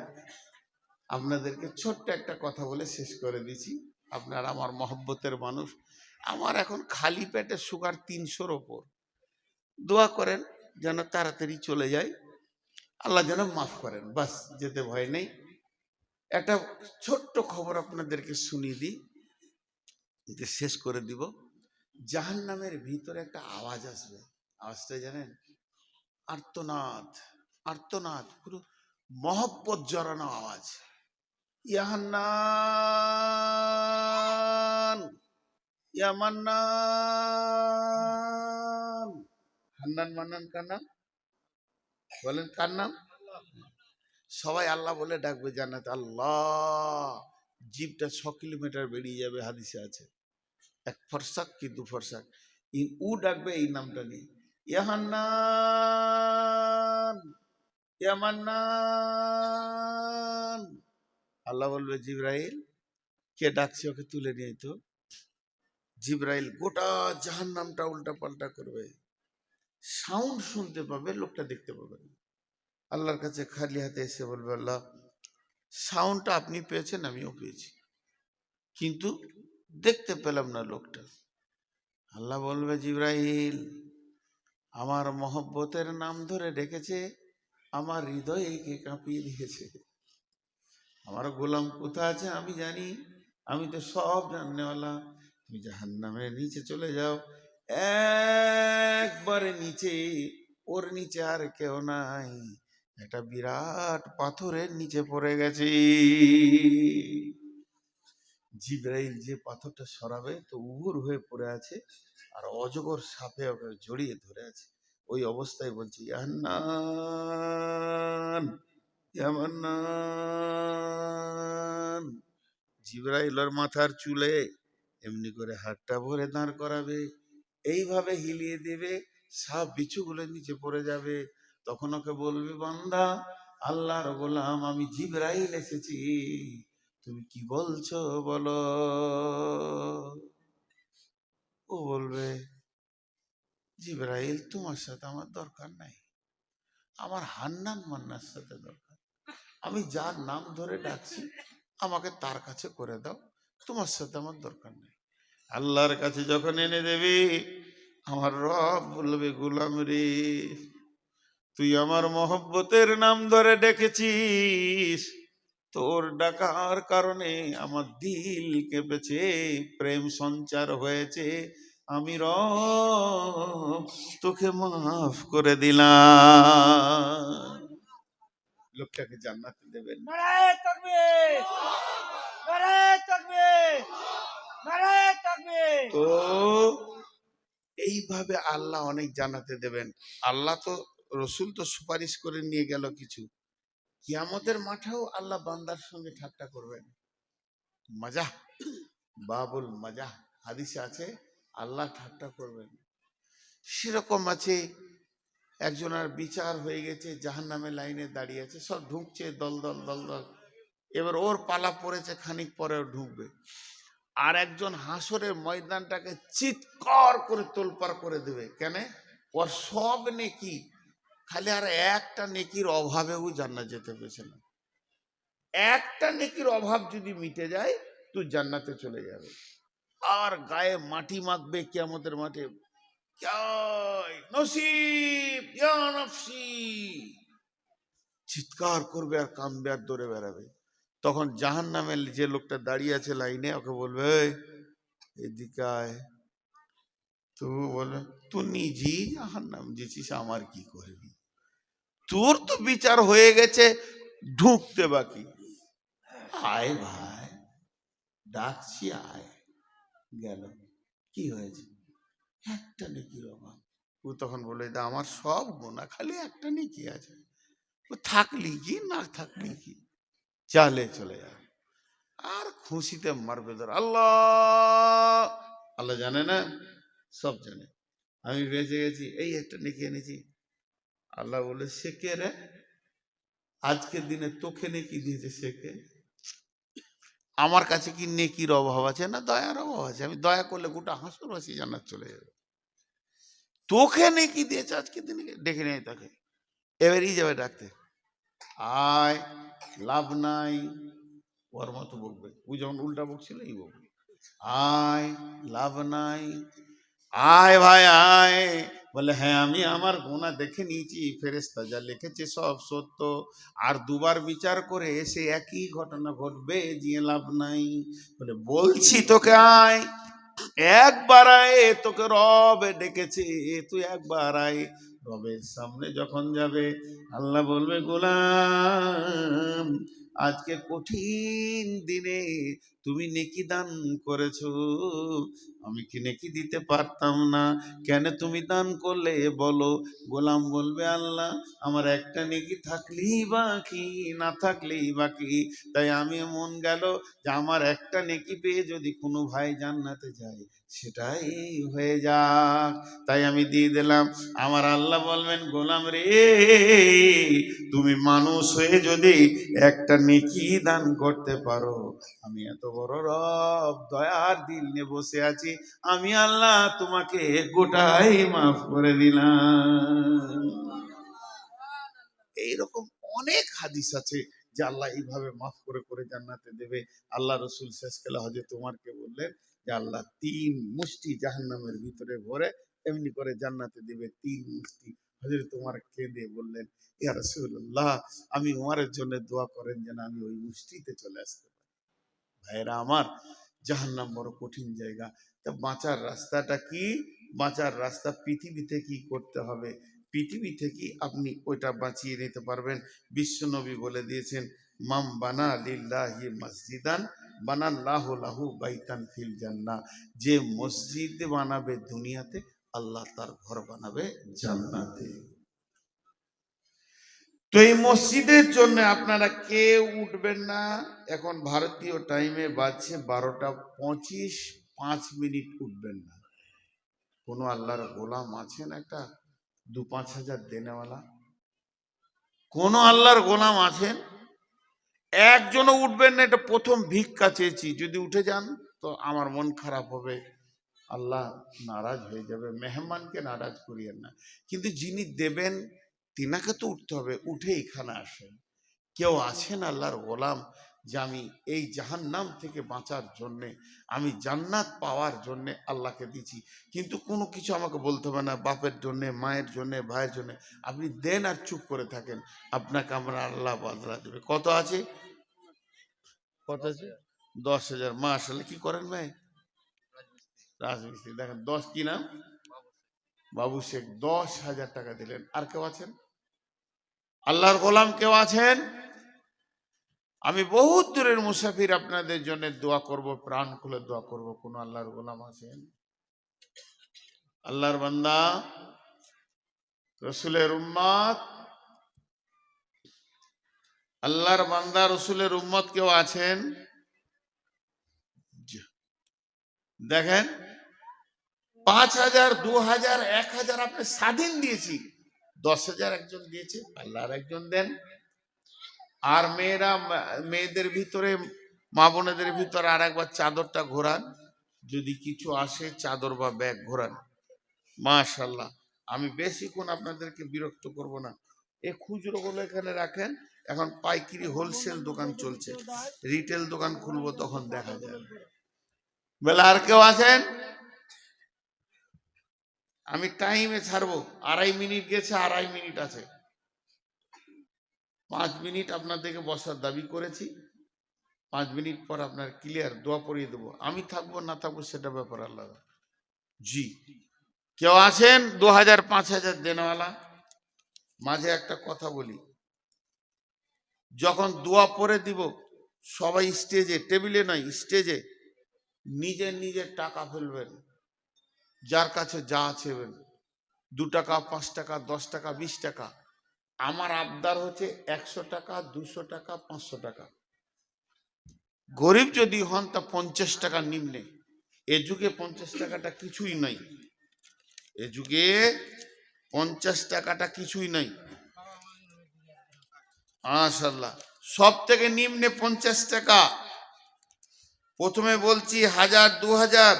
আপনাদেরকে ছোট্ট একটা কথা বলে শেষ করে দিছি। আপনারা আমার মহব্বতের মানুষ। আমার এখন খালি পেটে সুগার 300-র ওপর। দোয়া করেন যেন তাড়াতাড়ি চলে যায়, আল্লাহ যেন মাফ করেন, বাস, যেতে ভয় নেই। একটা ছোট্ট খবর আপনাদেরকে শুনিয়ে দিই, যে শেষ করে দিব। জাহান্নামের ভিতরে একটা আওয়াজ আসবে। আওয়াজটা জানেন? আর্তনাদ, আর্তনাদ, পুরো মহব্বত জড়ানো আওয়াজ। ইয়াহান্নান, ইয়ামান্নান। হান্নান মান্নান কার নাম? বলেন কার নাম? সবাই আল্লাহ বলে ডাকবে জান্নাত, আল্লাহ। জিভটা 6 কিলোমিটার বেরিয়ে যাবে, হাদিসে আছে। এক ফরসাক কি দু ফরসাক, উ ডাকবে এই নামটা নিয়ে, ইয়াহান্নান, ইয়ামান্নান। আল্লাহ বলবে, জিবরাইল, কে ডাকছে, ওকে তুলে নিয়ে তো। জিবরাইল গোটা জাহান্নামটা উল্টা পাল্টা করবে, সাউন্ড শুনতে পাবে, লোকটা দেখতে পাবে না। আল্লাহর কাছে খালি হাতে এসে বলবে, আল্লাহ, সাউন্ডটা আপনি পেয়েছেন, আমিও পেয়েছি, কিন্তু দেখতে পেলাম না লোকটা। আল্লাহ বলবে, জিবরাইল, আমার মহব্বতের নাম ধরে ডেকেছে, আমার হৃদয়কে কাঁপিয়ে দিয়েছে। আমার গোলাম কোথায় আছে আমি জানি, আমি তো সব জাননেওয়ালা। তুমি জাহান্নামের নিচে চলে যাও, একবারে নিচে, ওর নিচে আর কেউ নাই, একটা বিরাট পাথরের নিচে পড়ে গেছে। জিবরাইল যে পাথরটা সরাবে তো উবুর হয়ে পড়ে আছে, আর অজগর সাপে ওকে জড়িয়ে ধরে আছে। ওই অবস্থায় বলছে, ইয়ান্নান, ইয়ামান্নান। জিবরাইলের মাথার চুলে এমনি করে হাতটা ভরে দাঁড় করাবে, এইভাবে হিলিয়ে দেবে, সাপ বিচ্ছুগুলো নিচে পড়ে যাবে। তখন ওকে বলবে, বান্দা, আল্লাহর গোলাম, আমি জিবরাইল এসেছি, তুমি কি বলছো বলো। ও বলবে, জিবরাইল, তোমার সাথে আমার দরকার নাই, আমার হান্নান মান্নার সাথে দরকার। আমি যার নাম ধরে ডাকছি আমাকে তার কাছে করে দাও, তোমার সাথে আমার দরকার নেই। আল্লাহর কাছে যখন এনে দেবে, আমার রব বলবে, গোলাম রে, তুই আমার মহব্বতের নাম ধরে ডেকেছিস, তোর ডাকার কারণে আমার দিল কেঁপেছে, প্রেম সঞ্চার হয়েছে, আমি রব তোকে মাফ করে দিলাম। লোকটাকে জান্নাতে দেবেন। নারায়ে তাকবীর, নারায়ে তাকবীর, নারায়ে তাকবীর। তো এইভাবে আল্লাহ অনেক জান্নাতে দেবেন। আল্লাহ তো, রসুল তো সুপারিশ করে নিয়ে গেল কিছু। কিয়ামতের মাঠেও আল্লাহ বান্দার সঙ্গে ঠাট্টা করবেন। মজা, বাবুল মজা, হাদিসে আছে, আল্লাহ ঠাট্টা করবেন। সেরকম আছে, একজনের বিচার হয়ে গেছে, জাহান্নামের লাইনে দাঁড়িয়ে আছে, সব ঢুকছে দল দল দল দল। এবার ওর পালা পড়েছে, খানিক পরে ও ঢুকবে। আর একজন হাসরের ময়দানটাকে চিৎকার করে তোলপাড় করে দেবে। কেন? ওর সব নেকি, খালি আর একটা নেকির অভাবেও জান্নাত যেতে পেরেছে না। একটা নেকির অভাব যদি মিটে যায়, তুই জান্নাতে চলে যাবে। আর গায়ে মাটি মাখবে কিয়ামতের মাঠে, নসিব ইয়া নফসি, চিৎকার করবে আর কাঁদবে আর দৌড়ে বেড়াবে। তখন জাহান্নামের যে লোকটা দাঁড়িয়ে আছে লাইনে, ওকে বলবে, "এই, এদিকে আয়।" তো বলবে, তুই নিজেই জাহান্নাম যেছিস, আমার কি করবি? তোর তো বিচার হয়ে গেছে, ঢুকতে বাকি। আয় ভাই, ডাকছি, আয়। গেল, কি হয়েছে? একটা নেকির অভাব। ও তখন বলে, দা আমার সব গোনা, খালি একটা নেকি আছে। ও থাকলি কি না থাকলি কি, চালে চলে যায়। আর খুশিতে মারবে ধর, আল্লাহ। আল্লাহ জানে না? সব জানে। আমি বেঁচে গেছি, এই একটা নেকি এনেছি। আল্লাহ বলে, সে কে রে? আজকের দিনে তোকে নেকি দিয়েছে সে কে? আমার কাছে কি নেকির অভাব আছে না দয়ার অভাব আছে? আমি দয়া করলে গোটা হাসি জান্নাত চলে যাবে। তোকে নেকি দিয়েছে আজকের দিনে, ডেকে নেই তাকে। এবারই যাবে ডাকতে, আয়, লাভ নাই। ওর মতো বকবে, ও যখন উল্টা বকছিল এই বকবে, আয়, লাভ নাই, আয় ভাই আয়। বলে, হ্যাঁ আমি আমার গুনাহ দেখে নিয়েছি, ফেরেশতা যা লিখেছে সব সত্য। আর দুবার বিচার করে এসে একই ঘটনা ঘটবে, যে লাভ নাই। বলে, বলছি তোকে আয়, একবার আয়, তোকে রব ডেকেছে, তুই একবার আয়। রবের সামনে যখন যাবে, আল্লাহ বলবে, গোলাম, আজকে কঠিন দিনে তুমি নেকি দান করেছো, আমি কি নেকি দিতে পারতাম না? কেন তুমি দান করলে বলো? গোলাম বলবে, আল্লাহ আমার একটা নেকি থাকলেই বাকি, না থাকলেই বাকি। তাই আমি মন গেল যে আমার একটা নেকি পেয়ে যদি কোনো ভাই জান্নাতে যায়, সেটাই হয়ে যাক, তাই আমি দিয়ে দিলাম। আমার আল্লাহ বলবেন, গোলাম রে, তুমি মানুষ হয়ে যদি একটা নেকি দান করতে পারো, আমি এত বড় রব দয়ার দিল নিয়ে বসে আছি, আমি আল্লাহ তোমাকে গোটাই মাফ করে দিলাম। এইরকম অনেক হাদিস আছে যে আল্লাহ এইভাবে মাফ করে করে জান্নাতে দেবে। আল্লাহ রসুল শেষকালে হযরত ওমরকে বললেন যে আল্লাহ 3 মুষ্টি জাহান্নামের ভিতরে ভরে এমনি করে জান্নাতে দেবে, 3 মুষ্টি। হযরত ওমর কেঁদে বললেন, ইয়া রাসূলুল্লাহ, আমি ওমরের জন্য দোয়া করেন যেন আমি ওই মুষ্টিতে চলে আসতে পারি। ভাইরা আমার, জাহান্নাম বড় কঠিন জায়গা। তা বাঁচার রাস্তাটা কি? বাঁচার রাস্তা পৃথিবীতে কি করতে হবে, পৃথিবী থেকে আপনি ওইটা বাঁচিয়ে নিতে পারবেন। বিশ্বনবী বলে দিয়েছেন, মাম বানা লিল্লাহি মসজিদান বানাল্লাহু লাহু বাইতান ফিল জান্নাহ। যে মসজিদ বানাবে দুনিয়াতে, আল্লাহ তার ঘর বানাবে জান্নাতে। তো এই মসজিদের জন্য আপনারা কেউ উঠবেন না। এখন ভারতীয় টাইমে বাজছে 12টা 25, 5 মিনিট উঠবেন না। কোনো আল্লাহর গোলাম আছেন একটা 2-5 হাজার দেনেওয়ালা? কোন আল্লাহর গোলাম আছেন? একজনও উঠবেন না। এটা প্রথম ভিক্ষা চেয়েছি, যদি উঠে যান তো আমার মন খারাপ হবে, আল্লাহ নারাজ হয়ে যাবে। মেহমানকে নারাজ করিয়েন না, কিন্তু যিনি দেবেন তিনাকে তো উঠতে হবে। উঠে এখানে আসেন। কেউ আছেন আল্লাহর গোলাম যে আমি এই জাহান্নাম থেকে বাঁচার জন্যে, আমি জান্নাত পাওয়ার জন্যে আল্লাহকে দিচ্ছি, কিন্তু কোনো কিছু আমাকে বলতে হবে না, বাপের জন্যে, মায়ের জন্যে, ভাইয়ের জন্যে। আপনি দেন আর চুপ করে থাকেন, আপনাকে আমরা আল্লাহ বদলা দেবে। কত আছে? কত আছে? 10,000। মাশাআল্লাহ। কি করেন ভাই? রাজমিস্ত্রি। দেখেন 10, কি নাম? বাবু শেখ। 10,000 টাকা দিলেন। আর কেউ আছেন আল্লাহর গোলাম? কেউ আছেন? আমি বহুত দূরের মুসাফির, আপনাদের জন্য দোয়া করব, প্রাণ খুলে দোয়া করব। কোন আল্লাহর গোলাম আছেন? আল্লাহর বান্দা, রসুলের উম্মত, আল্লাহর বান্দা রসুলের উম্মত কেউ আছেন? দেখেন, 5,000, 2,000, 1,000 আপনি স্বাধীন দিয়েছি, 10,000 একজন দিয়েছে, আল্লাহর একজন দেন। আর মেয়েদের ভিতরে, মা বোনেদের ভিতরে আর একবার চাদরটা ঘোরান, যদি কিছু আসে চাদর বা ব্যাগ ঘোরান। মাশাআল্লাহ। আমি বেশিক্ষণ আপনাদেরকে বিরক্ত করব না। এই খুচরো গুলো এখানে রাখেন, এখন পাইকারি হোলসেল দোকান চলছে, রিটেল দোকান খুলবো তখন দেখা যাবে। বলে আর কেউ আছেন? আমি টাইমে ছাড়বো, 2.5 মিনিট গেছে, 2.5 মিনিট আছে, 5 মিনিট আপনাদেরকে বসার দাবি করেছি। 5 মিনিট পর আপনার ক্লিয়ার দোয়া পড়িয়ে দেবো। আমি থাকবো না থাকবো সেটা ব্যাপার আলাদা। জি, কেউ আছেন 2,000, 5,000 দেনওয়ালা? মাঝে একটা কথা বলি, যখন দোয়া পড়ে দিব সবাই স্টেজে, টেবিলে নয় স্টেজে, নিজের নিজের টাকা ফেলবেন, যার কাছে যা আছেবেন, 2 টাকা, 5 টাকা, 10 টাকা, 20 টাকা। আমার আবদার হচ্ছে 100 টাকা, 200 টাকা, 500 টাকা। গরিব যদি হন তা 50 টাকা নিম্নে। এ যুগে 50 টাকাটা কিছুই নাই, এ যুগে 50 টাকাটা কিছুই নাই। মাশাআল্লাহ। সব থেকে নিম্নে 50 টাকা। প্রথমে বলছি 1,000, 2,000,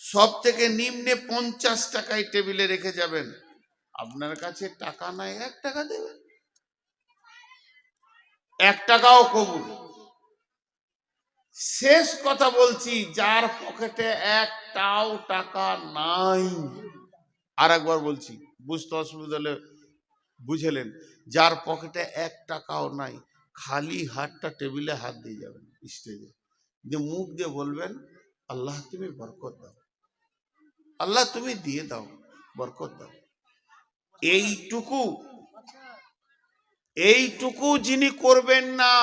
সব থেকে নিম্নে 50 টাকায় টেবিলে রেখে যাবেন। আপনার কাছে টাকা নাই, 1 টাকা দেবেন, 1 টাকাও কবুল। শেষ কথা বলছি, যার পকেটে একটাও টাকা নাই, আর একবার বলছি, বুঝতে অসুবিধা হলে বুঝেলেন, যার পকেটে 1 টাকাও নাই, খালি হাতটা টেবিলে হাত দিয়ে যাবেন স্টেজে, যে মুখ দিয়ে বলবেন, আল্লাহ তুমি বরকত দাও, আল্লাহ তুমি দিয়ে দাও, বরকত দাও। এইটুকু যিনি করবেন না,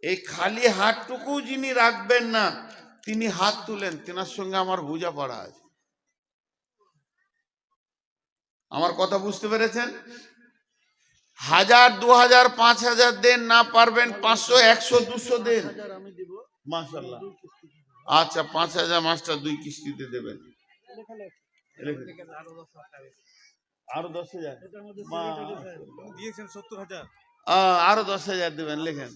এই খালি হাতটুকু যিনি রাখবেন না, তিনি হাত তুলেন, তেনার সঙ্গে আমার বোঝাপড়া আছে। আমার কথা বুঝতে পেরেছেন? 1,000, 2,000, 5,000 দেন, না পারবেন 500, 100, 200 দেন। মাশাআল্লাহ। আচ্ছা, 5,000 মাস্টার 2 কিস্তিতে দেবেন। আরো 10,000 দিয়েছেন, 70,000 আরো 10,000 দেবেন, লেখেন।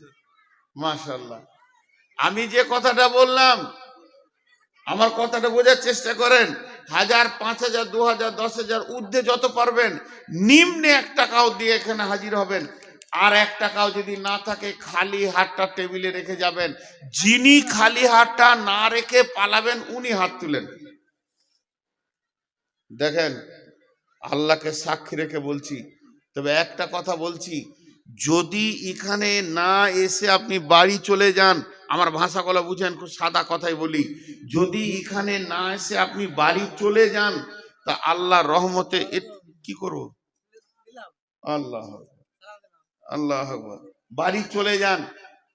মাশাআল্লাহ। আমি যে কথাটা বললাম, আমার কথাটা বোঝার চেষ্টা করেন। 1,000, 5,000, 2,000, 10,000 ঊর্ধ্বে যত পারবেন, নিম্নে 1 টাকাও দিয়ে এখানে হাজির হবেন। আর 1 টাকাও যদি না থাকে, খালি হাতটা টেবিলে রেখে যাবেন। যিনি খালি হাতটা না রেখে পালাবেন, উনি হাত তুলেন। দেখেন, আল্লাহকে সাক্ষী রেখে বলছি, তবে একটা কথা বলছি, যদি এখানে না এসে আপনি বাড়ি চলে যান, আমার ভাষাগুলো বুঝেন, খুব সাদা কথাই বলি, যদি এখানে না এসে আপনি বাড়ি চলে যান, তা আল্লাহ রহমতে কি করব, আল্লাহ আল্লাহ বাড়ি চলে যান,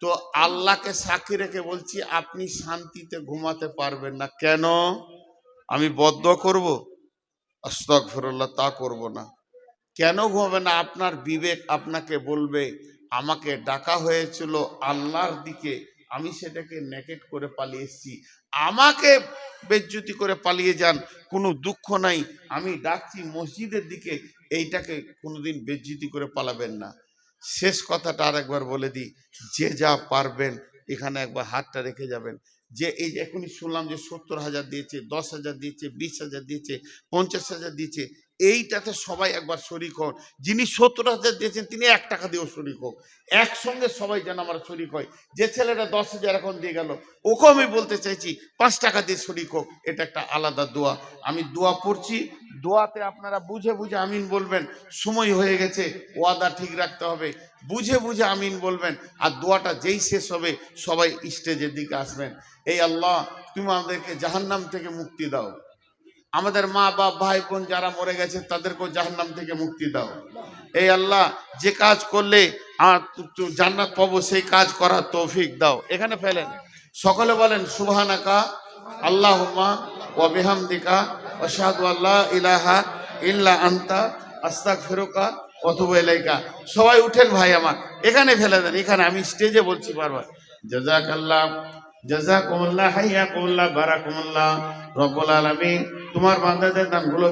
তো আল্লাহকে সাক্ষী রেখে বলছি, আপনি শান্তিতে ঘুমাতে পারবেন না। কেন? আমি বদদুয়া করব? আস্তাগফিরুল্লাহ, তা করব না। কেন ঘুমাবে না? আপনার বিবেক আপনাকে বলবে, আমাকে ডাকা হয়েছিল আল্লাহর দিকে, আমি সেটাকে নেকেট করে পালিয়ে এসেছি, আমাকে বেজ্জতি করে পালিয়ে যান, কোনো দুঃখ নাই, আমি ডাকছি মসজিদের দিকে, এইটাকে কোনোদিন বেজ্জতি করে পালাবেন না। শেষ কথাটা আর একবার বলে দিই, যে যা পারবেন এখানে একবার হাতটা রেখে যাবেন। যে এই যে এখনই শুনলাম যে 70,000 দিয়েছে, 10,000 দিয়েছে, 20,000 দিয়েছে, 50,000 দিয়েছে, এইটাতে সবাই একবার শরিক হন। যিনি 70,000 দিয়েছেন তিনি 1 টাকা দিয়েও শরিক হোক, একসঙ্গে সবাই যেন আমরা শরিক হয়। যে ছেলেটা 10,000 এখন দিয়ে গেল, ওকেও আমি বলতে চাইছি 5 টাকা দিয়ে শরিক হোক। এটা একটা আলাদা দোয়া। আমি দোয়া পড়ছি, দোয়াতে আপনারা বুঝে বুঝে আমিন বলবেন। সময় হয়ে গেছে, ওয়াদা ঠিক রাখতে হবে, বুঝে বুঝে আমিন বলবেন। আর দোয়াটা যেই শেষ হবে সবাই স্টেজের দিকে আসবেন। এই আল্লাহ, তুমি আমাদেরকে জাহান্নাম থেকে মুক্তি দাও, আমাদের মা বাপ ভাই বোন যারা মরে গেছে তাদেরকেও জাহান্নাম থেকে মুক্তি দাও। এই আল্লাহ, যে কাজ করলে জান্নাত পাবো সেই কাজ করার তৌফিক দাও। এখানে ফেলেন, সকলে বলেন সুবহানাকা আল্লাহুম্মা ওয়া বিহামদিকা আশহাদু আল্লা ইলাহা ইল্লা আনতা আস্তাগফিরুকা ওয়া আতুবু ইলাইকা। সবাই উঠেন ভাই আমার, এখানে ফেলে দেন, এখানে আমি স্টেজে বলছি বারবার। জাযাকাল্লাহ জাযাকুমুল্লাহ, হাইয়াকুমুল্লাহ, বারাকুমুল্লাহ। রব্বুল আলামিন তোমার বান্দাদের দানগুলো